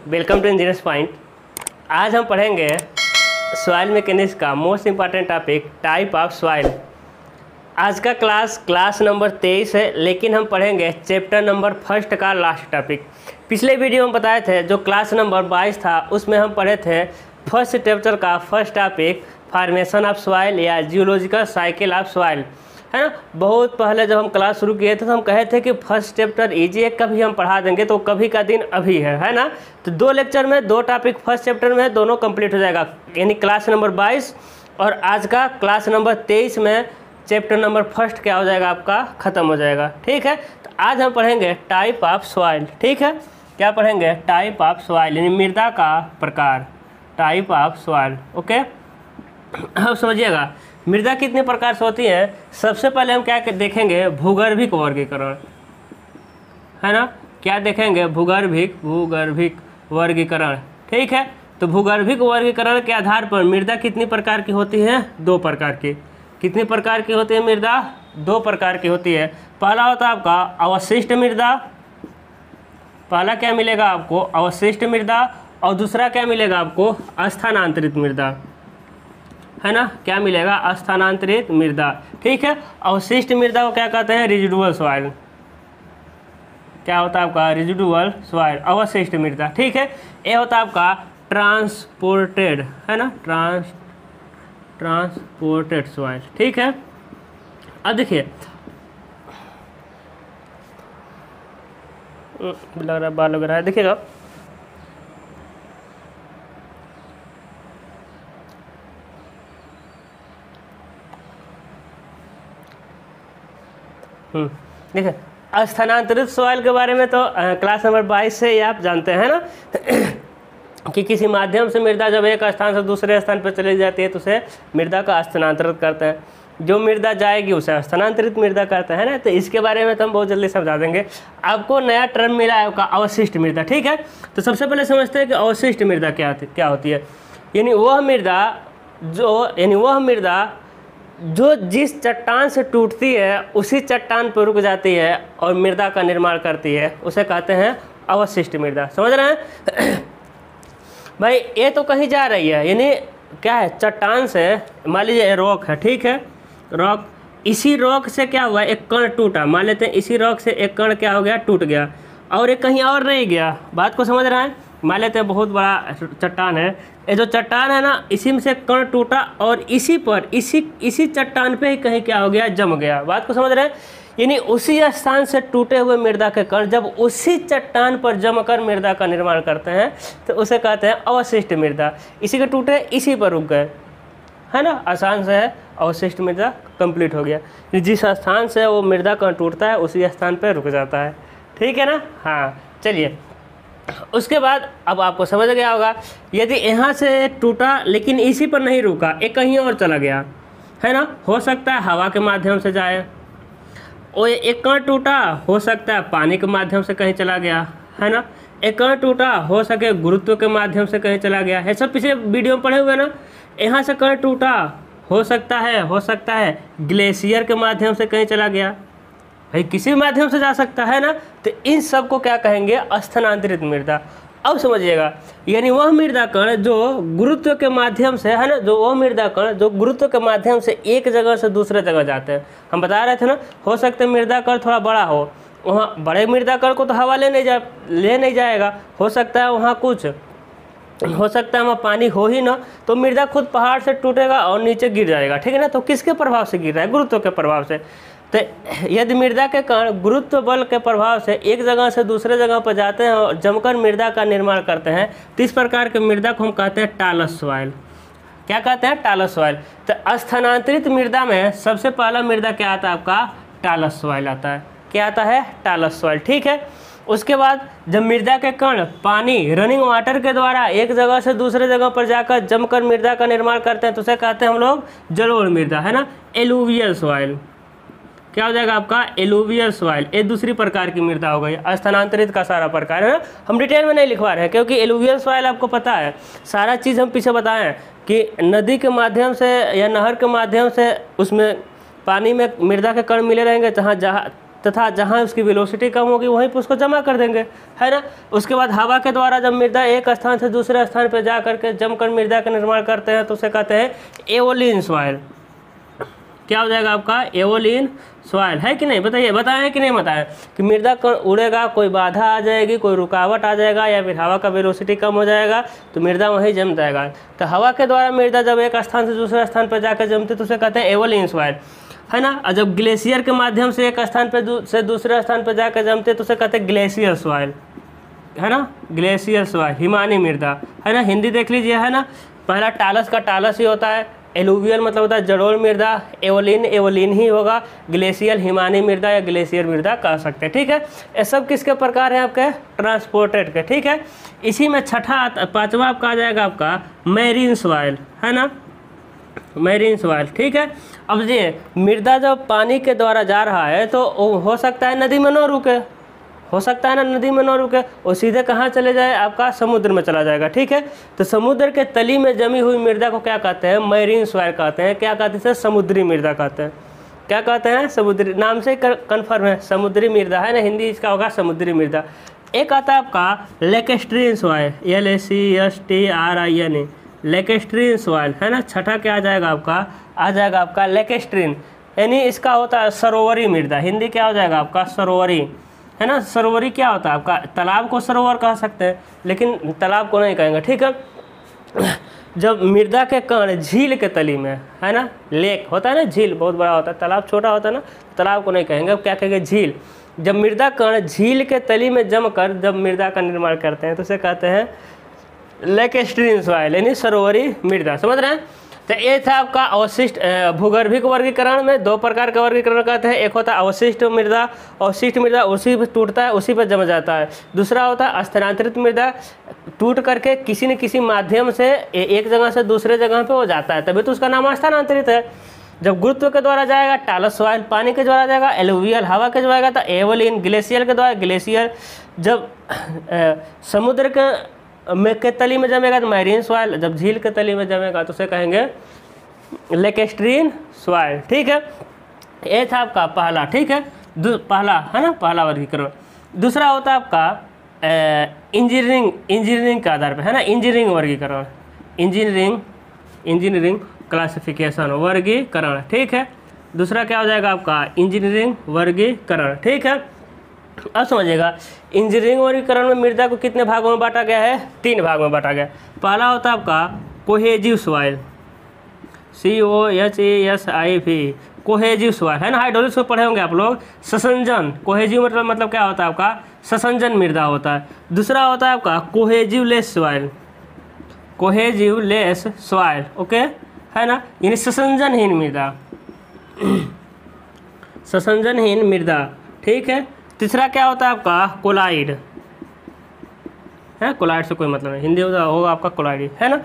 Welcome to Engineers Point. आज हम पढ़ेंगे सॉइल मैकेनिक्स का most important topic, type of soil. आज का क्लास नंबर 23 है, लेकिन हम पढ़ेंगे चैप्टर नंबर 1 का लास्ट टॉपिक। पिछले वीडियो में बताए थे, जो क्लास नंबर 22 था उसमें हम पढ़े थे फर्स्ट चैप्टर का first topic, formation of soil या जियोलॉजिकल साइकिल ऑफ सॉइल, है ना। बहुत पहले जब हम क्लास शुरू किए थे तो हम कहे थे कि फर्स्ट चैप्टर इजी है, कभी हम पढ़ा देंगे, तो कभी का दिन अभी है ना। तो 2 लेक्चर में 2 टॉपिक फर्स्ट चैप्टर में दोनों कंप्लीट हो जाएगा, यानी क्लास नंबर 22 और आज का क्लास नंबर 23 में चैप्टर नंबर 1 क्या हो जाएगा, आपका ख़त्म हो जाएगा। ठीक है, तो आज हम पढ़ेंगे टाइप ऑफ सॉइल। ठीक है, क्या पढ़ेंगे, टाइप ऑफ सॉइल, यानी मृदा का प्रकार, टाइप ऑफ सॉइल। ओके, अब समझिएगा मृदा कितने प्रकार से होती है। सबसे पहले हम क्या देखेंगे, भूगर्भिक वर्गीकरण, है ना। क्या देखेंगे, भूगर्भिक वर्गीकरण। ठीक है, तो भूगर्भिक वर्गीकरण के आधार पर मृदा कितनी प्रकार की होती है, 2 प्रकार की। कितनी प्रकार की होती है मृदा, 2 प्रकार की होती है। पहला होता है आपका अवशिष्ट मृदा, पहला क्या मिलेगा आपको, अवशिष्ट मृदा, और दूसरा क्या मिलेगा आपको, स्थानांतरित मृदा, है ना। क्या मिलेगा, स्थानांतरित मृदा। ठीक है, अवशिष्ट मृदा को क्या कहते हैं, रेजिडुअल सॉइल। क्या होता है आपका, रेजिडुअल सॉइल, अवशिष्ट मृदा। ठीक है, ये होता है आपका ट्रांसपोर्टेड, है ना, ट्रांसपोर्टेड सॉइल। ठीक है, अब देखिए लग रहा है बाल लग रहा है, देखिएगा देखिए स्थानांतरित सॉइल के बारे में तो क्लास नंबर 22 से ये आप जानते हैं ना कि किसी माध्यम से मृदा जब एक स्थान से दूसरे स्थान पर चली जाती है तो उसे मृदा का स्थानांतरित करते हैं। जो मृदा जाएगी उसे स्थानांतरित मृदा कहते हैं ना। तो इसके बारे में तो हम बहुत जल्दी समझा देंगे। आपको नया टर्म मिला है आपका अवशिष्ट मृदा। ठीक है, तो सबसे पहले समझते हैं कि अवशिष्ट मृदा क्या होती है। यानी वह मृदा जो जिस चट्टान से टूटती है उसी चट्टान पर रुक जाती है और मृदा का निर्माण करती है, उसे कहते हैं अवशिष्ट मृदा। समझ रहे हैं भाई, ये तो कहीं जा रही है, यानी क्या है, चट्टान से मान लीजिए रॉक है, ठीक है, रॉक, इसी रॉक से क्या हुआ, एक कण टूटा, मान लेते हैं इसी रॉक से एक कण क्या हो गया, टूट गया, और ये कहीं और नहीं गया। बात को समझ रहे हैं, मान लेते हैं बहुत बड़ा चट्टान है, ये जो चट्टान है ना, इसी में से कण टूटा और इसी पर इसी चट्टान पे ही कहीं क्या हो गया, जम गया। बात को समझ रहे हैं, यानी उसी स्थान से टूटे हुए मृदा के कण जब उसी चट्टान पर जमकर मृदा का निर्माण करते हैं तो उसे कहते हैं अवशिष्ट मृदा। इसी के टूटे इसी पर रुक गए, है ना, आसान से है, अवशिष्ट मृदा कंप्लीट हो गया। जिस स्थान से वो मृदा कण टूटता है उसी स्थान पर रुक जाता है, ठीक है ना। हाँ चलिए, उसके बाद अब आपको समझ गया होगा, यदि यहाँ से टूटा लेकिन इसी पर नहीं रुका, एक कहीं और चला गया, है ना, हो सकता है हवा के माध्यम से जाए। और एक कण टूटा, हो सकता है पानी के माध्यम से कहीं चला गया, है ना। एक कण टूटा, हो सके गुरुत्व के माध्यम से कहीं चला गया है, सब पिछले वीडियो में पढ़े हुए ना। यहाँ से कण टूटा, हो सकता है ग्लेशियर के माध्यम से कहीं चला गया, भाई किसी भी माध्यम से जा सकता है ना। तो इन सब को क्या कहेंगे, स्थानांतरित मृदा। अब समझिएगा, यानी वह मृदा कण जो गुरुत्व के माध्यम से, है ना, जो वह मृदा कण जो गुरुत्व के माध्यम से एक जगह से दूसरे जगह जाते हैं। हम बता रहे थे ना, हो सकता है मृदा कण थोड़ा बड़ा हो, वहाँ बड़े मृदा कण को तो हवा ले नहीं जाएगा, हो सकता है वहाँ कुछ, हो सकता है वहाँ पानी हो ही ना, तो मृदा खुद पहाड़ से टूटेगा और नीचे गिर जाएगा, ठीक है ना। तो किसके प्रभाव से गिर रहा है, गुरुत्व के प्रभाव से। तो यदि मृदा के कण गुरुत्व बल के प्रभाव से एक जगह से दूसरे जगह पर जाते हैं और जमकर मृदा का निर्माण करते हैं, तो इस प्रकार के मृदा को हम कहते हैं टालस सॉइल। क्या कहते हैं, टालस सॉइल। तो स्थानांतरित मृदा में सबसे पहला मृदा क्या आता है आपका, टालस सॉइल आता है। क्या आता है, टालस सॉइल, ठीक है। उसके बाद जब मृदा के कण पानी रनिंग वाटर के द्वारा एक जगह से दूसरे जगह पर जाकर जमकर मृदा का निर्माण करते हैं तो उसे कहते हैं हम लोग जलोढ़ मृदा, है ना, एलुवियल सॉइल। क्या हो जाएगा आपका, एलुवियल सॉइल। ये दूसरी प्रकार की मृदा हो गई, स्थानांतरित का सारा प्रकार है ना। हम डिटेल में नहीं लिखवा रहे हैं क्योंकि एलुवियल सॉइल आपको पता है, सारा चीज़ हम पीछे बताएं कि नदी के माध्यम से या नहर के माध्यम से उसमें पानी में मृदा के कण मिले रहेंगे, जहाँ उसकी वेलोसिटी कम होगी वहीं पर उसको जमा कर देंगे, है ना। उसके बाद हवा के द्वारा जब मृदा एक स्थान से दूसरे स्थान पर जा करके जमकर मृदा का निर्माण करते हैं तो उसे कहते हैं एओलिन सॉइल। क्या हो जाएगा आपका, एओलिन सॉइल, है कि नहीं, बताइए, बताएं कि नहीं बताएं कि मृदा कण उड़ेगा, कोई बाधा आ जाएगी, कोई रुकावट आ जाएगा या फिर हवा का वेलोसिटी कम हो जाएगा तो मृदा वहीं जम जाएगा। तो हवा के द्वारा मृदा जब एक स्थान से दूसरे स्थान पर जाकर जमती तो उसे कहते हैं एओलिन सॉइल, है ना। और जब ग्लेशियर के माध्यम से एक स्थान पर से दूसरे स्थान पर जाकर जमते तो उसे कहते हैं ग्लेशियर सॉइल, है ना, ग्लेशियर सॉइल, हिमानी मृदा, है ना। हिंदी देख लीजिए, है ना। पहला टालस का टालस ही होता है, एलुवियल मतलब होता है जलोढ़ मृदा, एओलिन ही होगा, ग्लेशियल हिमानी मृदा या ग्लेशियर मृदा कह सकते हैं, ठीक है। ये सब किसके प्रकार हैं आपके, ट्रांसपोर्टेड के, ठीक है। इसी में पांचवा आपका आ जाएगा आपका मैरीन सॉइल, है ना, मैरीन सॉइल, ठीक है। अब ये मृदा जब पानी के द्वारा जा रहा है तो हो सकता है नदी में न रुके, हो सकता है ना नदी में न रुके, वो सीधे कहाँ चले जाए, आपका समुद्र में चला जाएगा, ठीक है। तो समुद्र के तली में जमी हुई मृदा को क्या कहते हैं, मैरीन सॉइल कहते हैं। क्या कहते हैं, समुद्री मृदा कहते हैं। क्या कहते हैं, समुद्री, नाम से कन्फर्म है, समुद्री मृदा, है ना, हिंदी इसका होगा समुद्री मृदा। एक आता है आपका लेकेस्ट्रीन सॉइल, LACSTRIN, लेकेस्ट्रीन सॉइल, है ना। छठा क्या आ जाएगा आपका, लेकेस्ट्रीन, यानी इसका होता है सरोवरी मृदा। हिंदी क्या हो जाएगा आपका, सरोवरी, है ना। सरोवरी क्या होता है आपका, तालाब को सरोवर कह सकते हैं लेकिन तालाब को नहीं कहेंगे, ठीक है। जब मृदा के कण झील के तली में, है ना, लेक होता है ना, झील बहुत बड़ा होता है, तालाब छोटा होता है ना, तालाब को नहीं कहेंगे, क्या कहेंगे, झील। जब मृदा कण झील के तली में जमकर जब मृदा का निर्माण करते हैं तो उसे कहते हैं लेकेस्ट्रीन सॉइल, यानी सरोवरी मृदा, समझ रहे हैं। तो ये था आपका अवशिष्ट भूगर्भिक वर्गीकरण में दो प्रकार का वर्गीकरण कहते हैं। एक होता है अवशिष्ट मृदा, अवशिष्ट मृदा उसी पर टूटता है, उसी पर जम जाता है। दूसरा होता है स्थानांतरित मृदा, टूट करके किसी न किसी माध्यम से एक जगह से दूसरे जगह पे हो जाता है, तभी तो उसका नाम स्थानांतरित है। जब गुरुत्व के द्वारा जाएगा टालस सॉइल, पानी के द्वारा जाएगा एलुवियल, हवा के द्वारा जाएगा तो एओलिन, ग्लेशियर के द्वारा ग्लेशियर, जब समुद्र के तली में जमेगा तो मैरीन सॉइल, जब झील के तली में जमेगा तो उसे कहेंगे लेकेस्ट्रीन सॉइल, ठीक है। ये था आपका पहला, ठीक है, पहला, है ना, पहला वर्गीकरण। दूसरा होता है आपका इंजीनियरिंग के आधार पर, है ना, इंजीनियरिंग वर्गीकरण, इंजीनियरिंग क्लासिफिकेशन, वर्गीकरण, ठीक है। दूसरा क्या हो जाएगा आपका, इंजीनियरिंग वर्गीकरण, ठीक है। अब समझिएगा, इंजीनियरिंग वर्गीकरण में मृदा को कितने भागों में बांटा गया है, 3 भाग में बांटा गया। पहला होता है आपका cohesive soil, COHESIV, cohesive soil है ना, हाइड्रोलिक्स में पढ़े होंगे आप लोग। ससंजन, कोहेजिव मतलब क्या होता है आपका, ससंजन मृदा होता है। दूसरा होता है आपका कोहेजिवलेस सॉइल, कोहेजिवलेस सॉइल, ओके है ना, यानी ससंजनहीन मृदा, ससंजनहीन मृदा, ठीक है। तीसरा क्या होता है आपका कोलाइड, है, कोलाइड से कोई मतलब नहीं, हिंदी होगा आपका कोलाइड, है ना।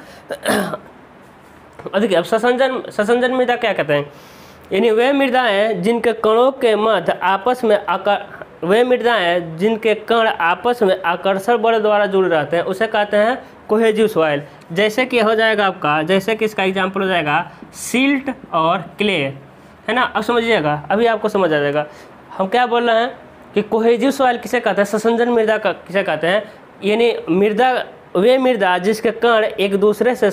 देखिए अब ससंजन मृदा क्या कहते हैं, यानी वे मृदाएं जिनके कणों के मध्य आपस में वे मृदाएं जिनके कण आपस में आकर्षण बल द्वारा जुड़ रहते हैं उसे कहते हैं कोहेजिव सॉइल। जैसे कि हो जाएगा आपका, जैसे कि इसका एग्जाम्पल हो जाएगा सिल्ट और क्ले, है ना। अब समझिएगा, अभी आपको समझ आ जाएगा हम क्या बोल रहे हैं कि कोहेजिव सॉइल किसे कहते हैं, ससंजन मृदा का किसे कहते हैं, यानी वे मृदा जिसके कण एक दूसरे से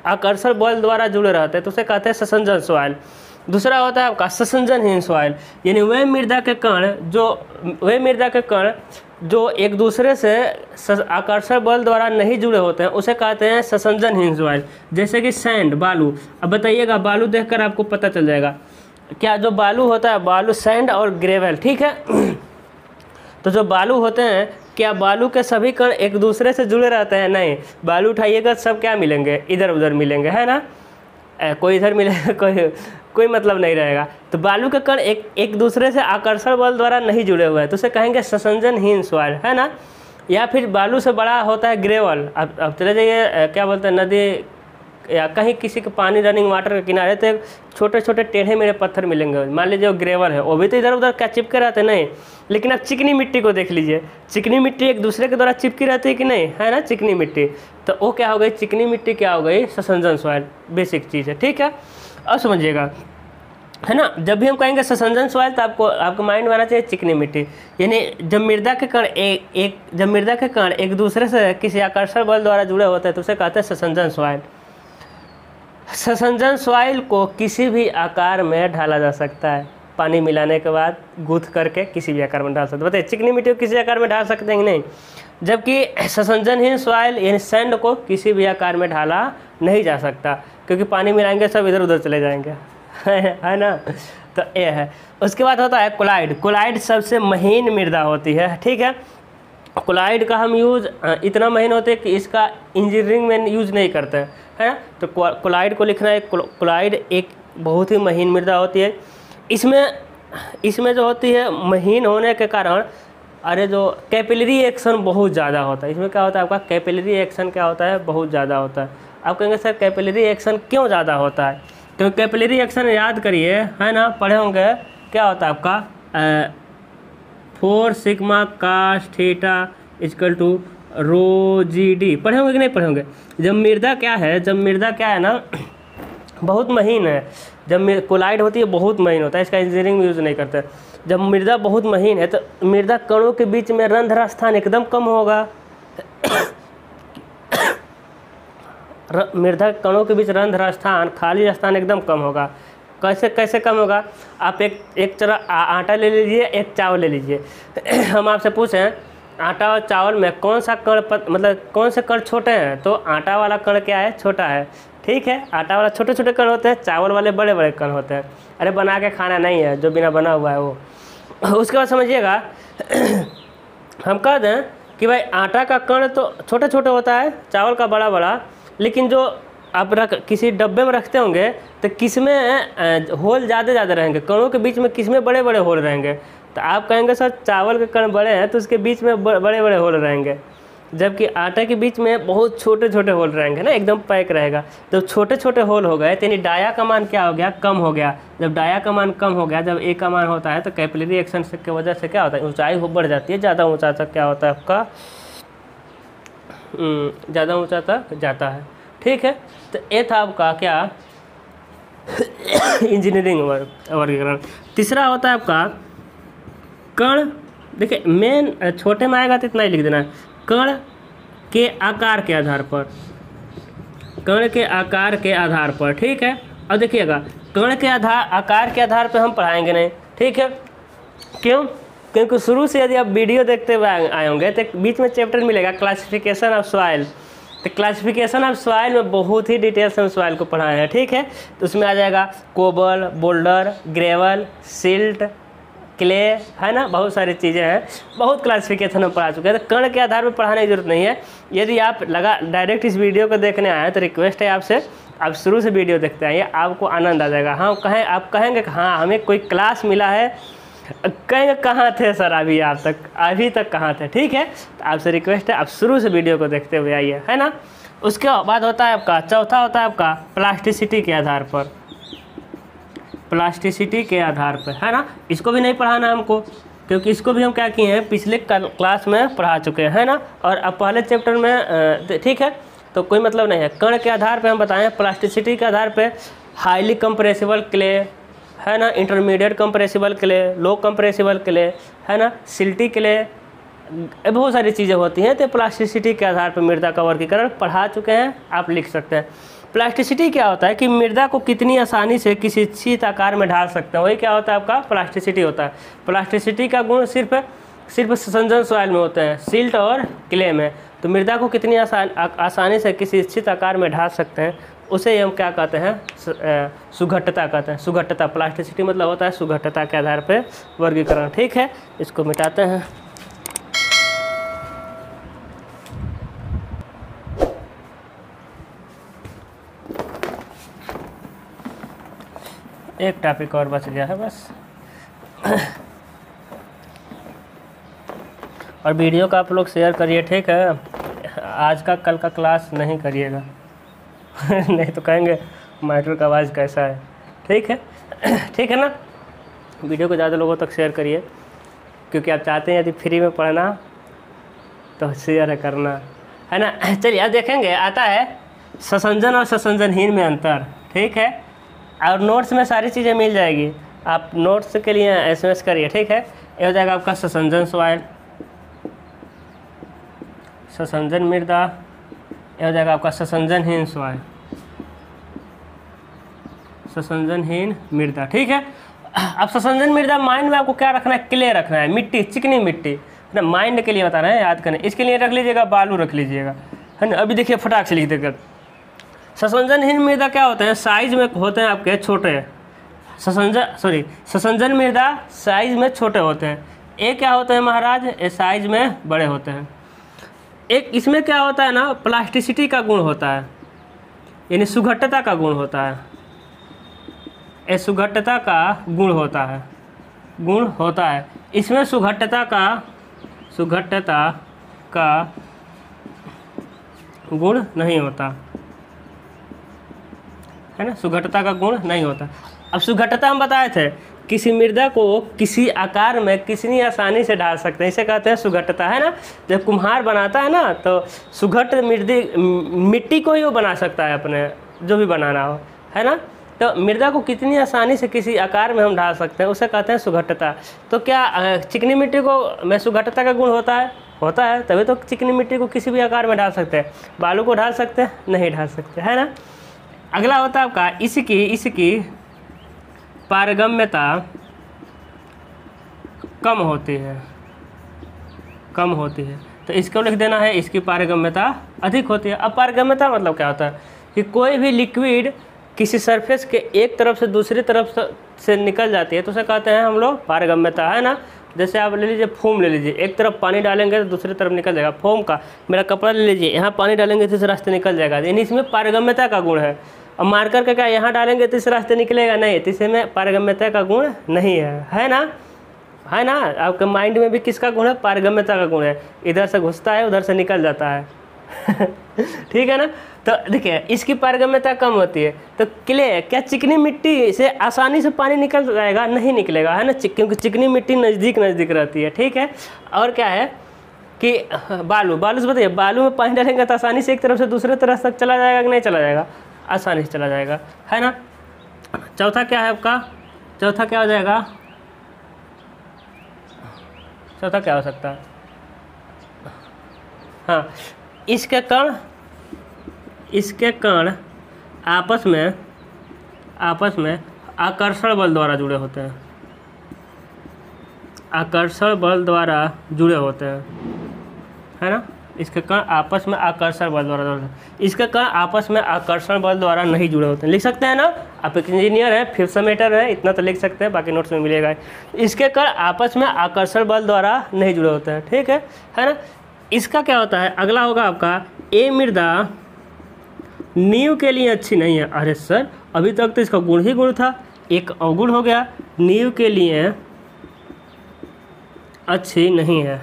आकर्षण बल द्वारा जुड़े रहते हैं तो उसे कहते हैं ससंजन सॉइल। दूसरा होता है आपका ससंजनहीन सॉइल, यानी वे मृदा के कण जो एक दूसरे से आकर्षण बल द्वारा नहीं जुड़े होते हैं उसे कहते हैं ससंजनहीन सॉइल। जैसे कि सैंड, बालू। अब बताइएगा, बालू देखकर आपको पता चल जाएगा क्या जो बालू होता है, बालू, सैंड और ग्रेवल, ठीक है। तो जो बालू होते हैं, क्या बालू के सभी कण एक दूसरे से जुड़े रहते हैं? नहीं, बालू उठाइएगा सब क्या मिलेंगे, इधर उधर मिलेंगे, है ना। कोई इधर मिलेगा, कोई मतलब नहीं रहेगा। तो बालू के कण एक दूसरे से आकर्षण बल द्वारा नहीं जुड़े हुए हैं तो उसे कहेंगे ससंजनहीन सॉइल, है ना। या फिर बालू से बड़ा होता है ग्रेवल। अब चले जाइए, क्या बोलते हैं, नदी या कहीं किसी के पानी रनिंग वाटर के किनारे तो छोटे छोटे टेढ़े मेढ़े पत्थर मिलेंगे, मान लीजिए वो ग्रेवल है, वो भी तो इधर उधर क्या चिपके रहते नहीं। लेकिन अब चिकनी मिट्टी को देख लीजिए, चिकनी मिट्टी एक दूसरे के द्वारा चिपकी रहती है कि नहीं, है ना, चिकनी मिट्टी। तो वो क्या हो गई, चिकनी मिट्टी क्या हो गई, ससंजन सॉइल, बेसिक चीज़ है, ठीक है। अब समझिएगा, है ना, जब भी हम कहेंगे ससंजन सॉइल तो आपको माइंड में आना चाहिए चिकनी मिट्टी, यानी जब मृदा के कण एक दूसरे से किसी आकर्षण बल द्वारा जुड़े होते हैं तो उसे कहते हैं ससंजन सॉइल। ससंजन सॉइल को किसी भी आकार में ढाला जा सकता है, पानी मिलाने के बाद गूंथ करके किसी भी आकार में ढाल सकते हैं। बताइए चिकनी मिट्टी को किसी आकार में ढाल सकते हैं कि नहीं, जबकि ससंजनहीन सॉइल यानी सैंड को किसी भी आकार में ढाला नहीं जा सकता, क्योंकि पानी मिलाएंगे सब इधर उधर चले जाएंगे, है ना। तो ये है। उसके बाद होता है कोलाइड। कोलाइड सबसे महीन मृदा होती है, ठीक है। कोलाइड का हम यूज़ इतना महीन होते हैं कि इसका इंजीनियरिंग में यूज़ नहीं करते हैं, है ना। तो कोलाइड को लिखना है, कोलाइड एक बहुत ही महीन मृदा होती है। इसमें जो होती है महीन होने के कारण, अरे जो कैपिलरी एक्शन बहुत ज़्यादा होता है। इसमें क्या होता है आपका, कैपिलरी एक्शन क्या होता है, बहुत ज़्यादा होता है। आप कहेंगे सर कैपिलरी एक्शन क्यों ज़्यादा होता है, तो कैपिलरी एक्शन याद करिए, है ना, पढ़े होंगे, क्या होता है आपका 4 sigma cos theta equal to rho g d, पढ़े होंगे कि नहीं पढ़े होंगे। जब मृदा क्या है ना बहुत महीन है, जब कोलाइड होती है बहुत महीन होता है, इसका इंजीनियरिंग में यूज़ नहीं करते। जब मृदा बहुत महीन है तो मृदा कणों के बीच में रंध्र स्थान एकदम कम होगा। मृदा कणों के बीच रंध्र स्थान, खाली स्थान एकदम कम होगा। कैसे कम होगा, आप एक चरा आटा ले लीजिए, एक चावल ले लीजिए। हम आपसे पूछें आटा और चावल में कौन सा कण मतलब कौन से कण छोटे हैं, तो आटा वाला कण क्या है, छोटा है, ठीक है। आटा वाला छोटे छोटे कण होते हैं, चावल वाले बड़े बड़े कण होते हैं। अरे बना के खाना नहीं है, जो बिना बना हुआ है वो। उसके बाद समझिएगा, हम कह दें कि भाई आटा का कण तो छोटे छोटे होता है, चावल का बड़ा बड़ा, लेकिन जो आप किसी डब्बे में रखते होंगे तो किसमें होल ज़्यादा रहेंगे, कणों के बीच में किसमें बड़े बड़े होल रहेंगे। तो आप कहेंगे सर चावल के कण बड़े हैं तो उसके बीच में बड़े बड़े होल रहेंगे, जबकि आटे के बीच में बहुत छोटे छोटे होल रहेंगे ना, एकदम पैक रहेगा। तो छोटे छोटे होल हो गए तो यानी डाया का मान क्या हो गया, कम हो गया। जब डाया का मान कम हो गया, जब ए का मान होता है तो कैपिलरी एक्शन की वजह से क्या होता है, ऊंचाई बढ़ जाती है, ज़्यादा ऊंचा तक क्या होता है आपका, ज़्यादा ऊंचा तक जाता है, ठीक है। तो ये था आपका क्या इंजीनियरिंग वर्गीकरण। तीसरा होता है आपका कण। देखिए मेन छोटे में आएगा तो इतना ही लिख देना है, कण के आकार के आधार पर, कण के आकार के आधार पर, ठीक है। अब देखिएगा कण के आकार के आधार पर हम पढ़ाएंगे नहीं, ठीक है। क्यों, क्योंकि शुरू से यदि आप वीडियो देखते हुए आए होंगे तो बीच में चैप्टर मिलेगा क्लासिफिकेशन ऑफ सॉइल, तो क्लासिफिकेशन ऑफ सॉइल में बहुत ही डिटेल्स हम सॉइल को पढ़ाए हैं, ठीक है। तो उसमें आ जाएगा cobble, boulder, gravel, silt, clay, है ना, बहुत सारी चीज़ें हैं, बहुत क्लासिफिकेशन हम पढ़ा चुके हैं। तो कण के आधार पर पढ़ाने की जरूरत नहीं है। यदि आप डायरेक्ट इस वीडियो को देखने आए हैं तो रिक्वेस्ट है आपसे, आप शुरू से वीडियो देखते आइए, आपको आनंद आ जाएगा। हाँ आप कहेंगे कि हाँ हमें कोई क्लास मिला है, कहेंगे कहाँ थे सर अभी तक कहाँ थे, ठीक है। तो आपसे रिक्वेस्ट है आप शुरू से वीडियो को देखते हुए आइए, है ना। उसके बाद होता है आपका चौथा, होता है आपका प्लास्टिसिटी के आधार पर, प्लास्टिसिटी के आधार पर, है ना। इसको भी नहीं पढ़ाना हमको, क्योंकि इसको भी हम क्या किए हैं पिछले क्लास में पढ़ा चुके हैं, है ना। और अब पहले चैप्टर में, ठीक है, तो कोई मतलब नहीं है। कण के आधार पे हम बताएं, प्लास्टिसिटी के आधार पे हाईली कंप्रेसिबल क्ले, है ना, intermediate compressible clay, low compressible clay, है ना, सिल्टी क्ले, बहुत सारी चीज़ें होती हैं। तो प्लास्टिसिटी के आधार पर मृदा का वर्गीकरण पढ़ा चुके हैं, आप लिख सकते हैं। प्लास्टिसिटी क्या होता है कि मृदा को कितनी आसानी से किसी निश्चित आकार में ढाल सकते हैं, वही क्या होता है आपका प्लास्टिसिटी होता है। प्लास्टिसिटी का गुण सिर्फ संजन सॉइल में होते हैं, सिल्ट और क्ले में। तो मृदा को कितनी आसानी से किसी निश्चित आकार में ढाल सकते हैं, उसे हम क्या कहते हैं, सुघट्टता कहते हैं। सुघट्टता, प्लास्टिसिटी मतलब होता है सुघट्टता के आधार पर वर्गीकरण, ठीक है। इसको मिटाते हैं। एक टॉपिक और बच गया है बस। और वीडियो का आप लोग शेयर करिए, ठीक है। आज का कल का क्लास नहीं करिएगा नहीं तो कहेंगे माइटर का आवाज़ कैसा है, ठीक है ठीक है ना। वीडियो को ज़्यादा लोगों तक शेयर करिए, क्योंकि आप चाहते हैं यदि फ्री में पढ़ना तो शेयर करना, है ना। चलिए अब देखेंगे, आता है ससंजन और ससंजनहीन में अंतर, ठीक है। और नोट्स में सारी चीज़ें मिल जाएगी, आप नोट्स के लिए SMS करिए, ठीक है। ये हो जाएगा आपका ससंजन सॉइल, ससंजन मृदा, ये हो जाएगा आपका ससंजनहीन सॉइल, ससंजनहीन मृदा, ठीक है। अब ससंजन मृदा माइंड में आपको क्या रखना है, क्ले रखना है, मिट्टी, चिकनी मिट्टी ना, माइंड के लिए बता रहे हैं, याद करना। इसके लिए रख लीजिएगा बालू, रख लीजिएगा, है ना। अभी देखिए फटाक से लिख देकर, ससंजनहीन मृदा क्या होते हैं, साइज में होते हैं आपके छोटे, ससंजन मृदा साइज में छोटे होते हैं। ये क्या होते हैं महाराज, ये साइज में बड़े होते हैं। एक इसमें क्या होता है ना, प्लास्टिसिटी का गुण होता है, यानी सुघट्टता का गुण होता है। ये सुघट्टता का गुण होता है, इसमें सुघट्टता का गुण नहीं होता, है ना। सुघट्टता का गुण नहीं होता। अब सुघट्टता हम बताए थे, किसी मृदा को किसी आकार में कितनी आसानी से ढाल सकते हैं, इसे कहते हैं सुघट्टता, है ना। जब कुम्हार बनाता है ना तो सुघट्ट मिट्टी को ही वो बना सकता है अपने, जो भी बनाना हो, है ना। तो मृदा को कितनी आसानी से किसी आकार में हम ढाल सकते हैं, उसे कहते हैं सुघट्टता। तो क्या चिकनी मिट्टी को में सुघट्टता का गुण होता है, तभी तो चिकनी मिट्टी को किसी भी आकार में ढाल सकते हैं। बालू को ढाल सकते हैं, नहीं ढाल सकते, है ना। अगला होता है आपका इसकी पारगम्यता कम होती है, तो इसको लिख देना है, इसकी पारगम्यता अधिक होती है। अब पारगम्यता मतलब क्या होता है कि कोई भी लिक्विड किसी सरफेस के एक तरफ से दूसरी तरफ से निकल जाती है, तो उसे कहते हैं हम लोग पारगम्यता, है ना। जैसे आप ले लीजिए फोम ले लीजिए, एक तरफ पानी डालेंगे तो दूसरी तरफ निकल जाएगा। फोम का मेरा कपड़ा ले लीजिए, यहाँ पानी डालेंगे तो इस रास्ते निकल जाएगा, यानी इसमें पारगम्यता का गुण है। अब मार्कर का क्या, यहाँ डालेंगे तो इस रास्ते निकलेगा नहीं, तो इसमें पारगम्यता का गुण नहीं है ना। आपके माइंड में भी किसका गुण है, पारगम्यता का गुण है। इधर से घुसता है, उधर से निकल जाता है ठीक है ना। तो देखिए इसकी पारगम्यता कम होती है। तो क्ले, क्या चिकनी मिट्टी से आसानी से पानी निकल जाएगा, नहीं निकलेगा, है ना, क्योंकि चिकनी मिट्टी नज़दीक रहती है, ठीक है। और क्या है कि बालू से बताइए, बालू में पानी डालेंगे तो आसानी से एक तरफ से दूसरे तरफ तक चला जाएगा कि नहीं चला जाएगा, आसानी से चला जाएगा, है ना। चौथा क्या है आपका, चौथा क्या हो जाएगा, चौथा क्या हो सकता है, हाँ, इसके कण आपस में आकर्षण बल द्वारा जुड़े होते हैं, आकर्षण बल द्वारा जुड़े होते हैं, है ना। इसके कण आपस में आकर्षण बल द्वारा इसके कण आपस में आकर्षण बल द्वारा नहीं जुड़े होते हैं। लिख सकते हैं ना, आप एक इंजीनियर हैं, फिफ्थ सेमेस्टर है, इतना तो लिख सकते हैं, बाकी नोट्स में मिलेगा। इसके कण आपस में आकर्षण बल द्वारा नहीं जुड़े होते हैं, ठीक है ना। इसका क्या होता है, अगला होगा आपका ए मृदा नींव के लिए अच्छी नहीं है। अरे सर, अभी तक तो इसका गुण ही गुण था, एक अवगुण हो गया, नींव के लिए अच्छी नहीं है।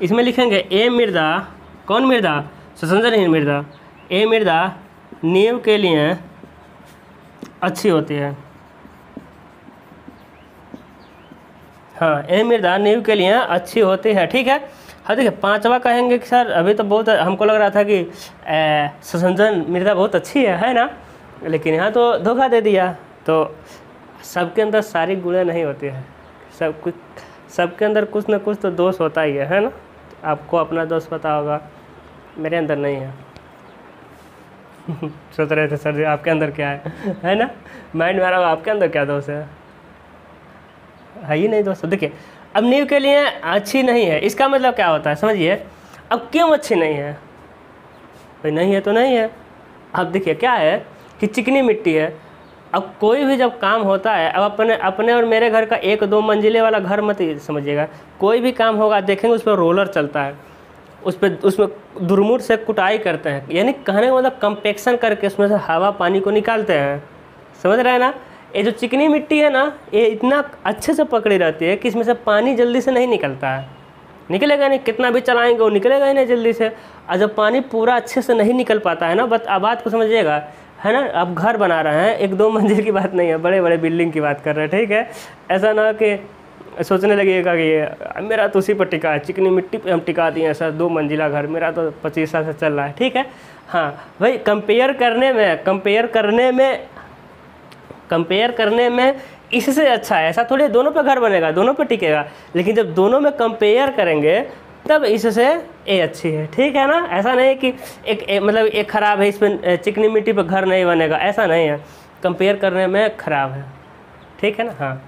इसमें लिखेंगे ए मृदा, कौन मृदा, ससंजनहीन मृदा, ए मृदा नींव के लिए अच्छी होती है। हाँ, ए मृदा नींव के लिए अच्छी होती है, ठीक है। हाँ देखिए, पांचवा कहेंगे कि सर अभी तो बहुत हमको लग रहा था कि ससंजन मृदा बहुत अच्छी है ना, लेकिन यहाँ तो धोखा दे दिया। तो सबके अंदर सारी गुणें नहीं होती है, सबके अंदर कुछ ना कुछ तो दोष होता ही है ना। आपको अपना दोष पता होगा, मेरे अंदर नहीं है। सोच रहे थे सर जी आपके अंदर क्या है ना, माइंड में आ रहा होगा आपके अंदर क्या दोष है ही नहीं दोस्तों। देखिए, अब नींव के लिए अच्छी नहीं है, इसका मतलब क्या होता है समझिए। अब क्यों अच्छी नहीं है, भाई नहीं है तो नहीं है। अब देखिए क्या है कि चिकनी मिट्टी है। अब कोई भी जब काम होता है, अब अपने और मेरे घर का 1-2 मंजिले वाला घर मत समझिएगा, कोई भी काम होगा देखेंगे उस पर रोलर चलता है, उसमें दुरमुट से कुटाई करते हैं, यानी कहने का मतलब कंपेक्शन करके उसमें से हवा पानी को निकालते हैं, समझ रहे हैं ना। ये जो चिकनी मिट्टी है ना, ये इतना अच्छे से पकड़ी रहती है कि इसमें से पानी जल्दी से नहीं निकलता है, निकलेगा नहीं, कितना भी चलाएंगे वो निकलेगा ही नहीं जल्दी से। और जब पानी पूरा अच्छे से नहीं निकल पाता है ना, बात को समझिएगा, है ना। आप घर बना रहे हैं, 1-2 मंजिल की बात नहीं है, बड़े बड़े बिल्डिंग की बात कर रहे हैं, ठीक है। ऐसा ना कि सोचने लगिएगा कि ये मेरा तो उसी पर टिका है, चिकनी मिट्टी पे हम टिका दिए सर 2 मंजिला घर, मेरा तो 25 साल से चल रहा है, ठीक है। हाँ भाई, कंपेयर करने में इससे अच्छा है, ऐसा थोड़ी दोनों पे घर बनेगा, दोनों पे टिकेगा, लेकिन जब दोनों में कंपेयर करेंगे तब इससे ए अच्छी है, ठीक है ना। ऐसा नहीं कि मतलब एक ख़राब है, इस पर चिकनी मिट्टी पे घर नहीं बनेगा, ऐसा नहीं है, कंपेयर करने में ख़राब है, ठीक है ना। हाँ,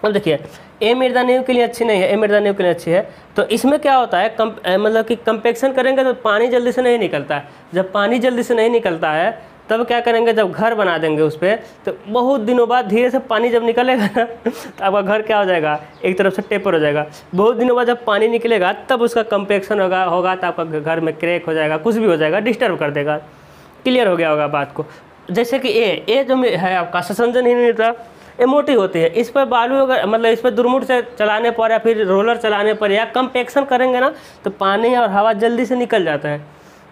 अब देखिए, ए मृदा नींव के लिए अच्छी नहीं है, ए मृदा नींव के लिए अच्छी है। तो इसमें क्या होता है, मतलब कि कंपेक्शन करेंगे तो पानी जल्दी से नहीं निकलता है। जब पानी जल्दी से नहीं निकलता है तब क्या करेंगे, जब घर बना देंगे उस पर, तो बहुत दिनों बाद धीरे से पानी जब निकलेगा ना तो आपका घर क्या हो जाएगा, एक तरफ से टेपर हो जाएगा। बहुत दिनों बाद जब पानी निकलेगा तब उसका कंपेक्शन होगा तो आपका घर में क्रैक हो जाएगा, कुछ भी हो जाएगा, डिस्टर्ब कर देगा। क्लियर हो गया होगा बात को। जैसे कि ए जो है आपका ससंजनहीन मृदा, ये मोटी होती है, इस पर बालू अगर मतलब इस पर दुरमुट से चलाने पर या फिर रोलर चलाने पर या कंपेक्शन करेंगे ना तो पानी और हवा जल्दी से निकल जाता है।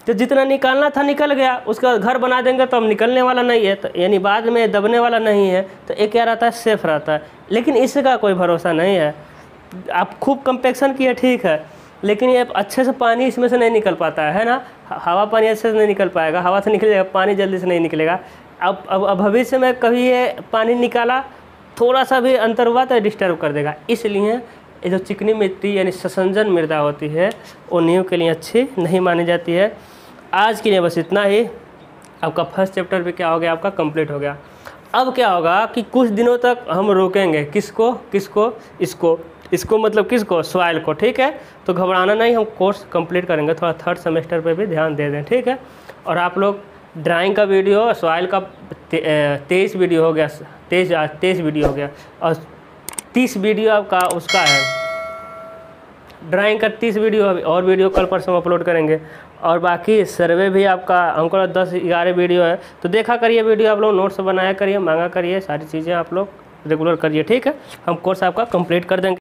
तो जितना निकालना था निकल गया, उसका घर बना देंगे तो अब निकलने वाला नहीं है, तो यानी बाद में दबने वाला नहीं है, तो एक क्या रहता है, सेफ रहता है। लेकिन इसका कोई भरोसा नहीं है। आप खूब कंपेक्शन किए ठीक है, लेकिन ये अच्छे से पानी इसमें से नहीं निकल पाता है ना, हवा पानी अच्छे से नहीं निकल पाएगा, हवा से निकलेगा, पानी जल्दी से नहीं निकलेगा। अब भविष्य में कभी ये पानी निकाला, थोड़ा सा भी अंतर हुआ तो डिस्टर्ब कर देगा। इसलिए ये जो चिकनी मिट्टी यानी ससंजन मृदा होती है वो नींव के लिए अच्छी नहीं मानी जाती है। आज के लिए बस इतना ही। आपका फर्स्ट चैप्टर भी क्या हो गया, आपका कंप्लीट हो गया। अब क्या होगा कि कुछ दिनों तक हम रोकेंगे, इसको मतलब किसको, सॉइल को, ठीक है। तो घबराना नहीं, हम कोर्स कंप्लीट करेंगे, थोड़ा थर्ड सेमेस्टर पे भी ध्यान दे दें, ठीक है। और आप लोग ड्राइंग का वीडियो, सॉइल का 23 वीडियो हो गया, 23 वीडियो हो गया, और 30 वीडियो आपका उसका है ड्राइंग का 30 वीडियो, और वीडियो कल परसों अपलोड करेंगे। और बाकी सर्वे भी आपका हमको 10-11 वीडियो है, तो देखा करिए वीडियो, आप लोग नोट्स बनाया करिए, मांगा करिए, सारी चीज़ें आप लोग रेगुलर करिए, ठीक है। हम कोर्स आपका कंप्लीट कर देंगे।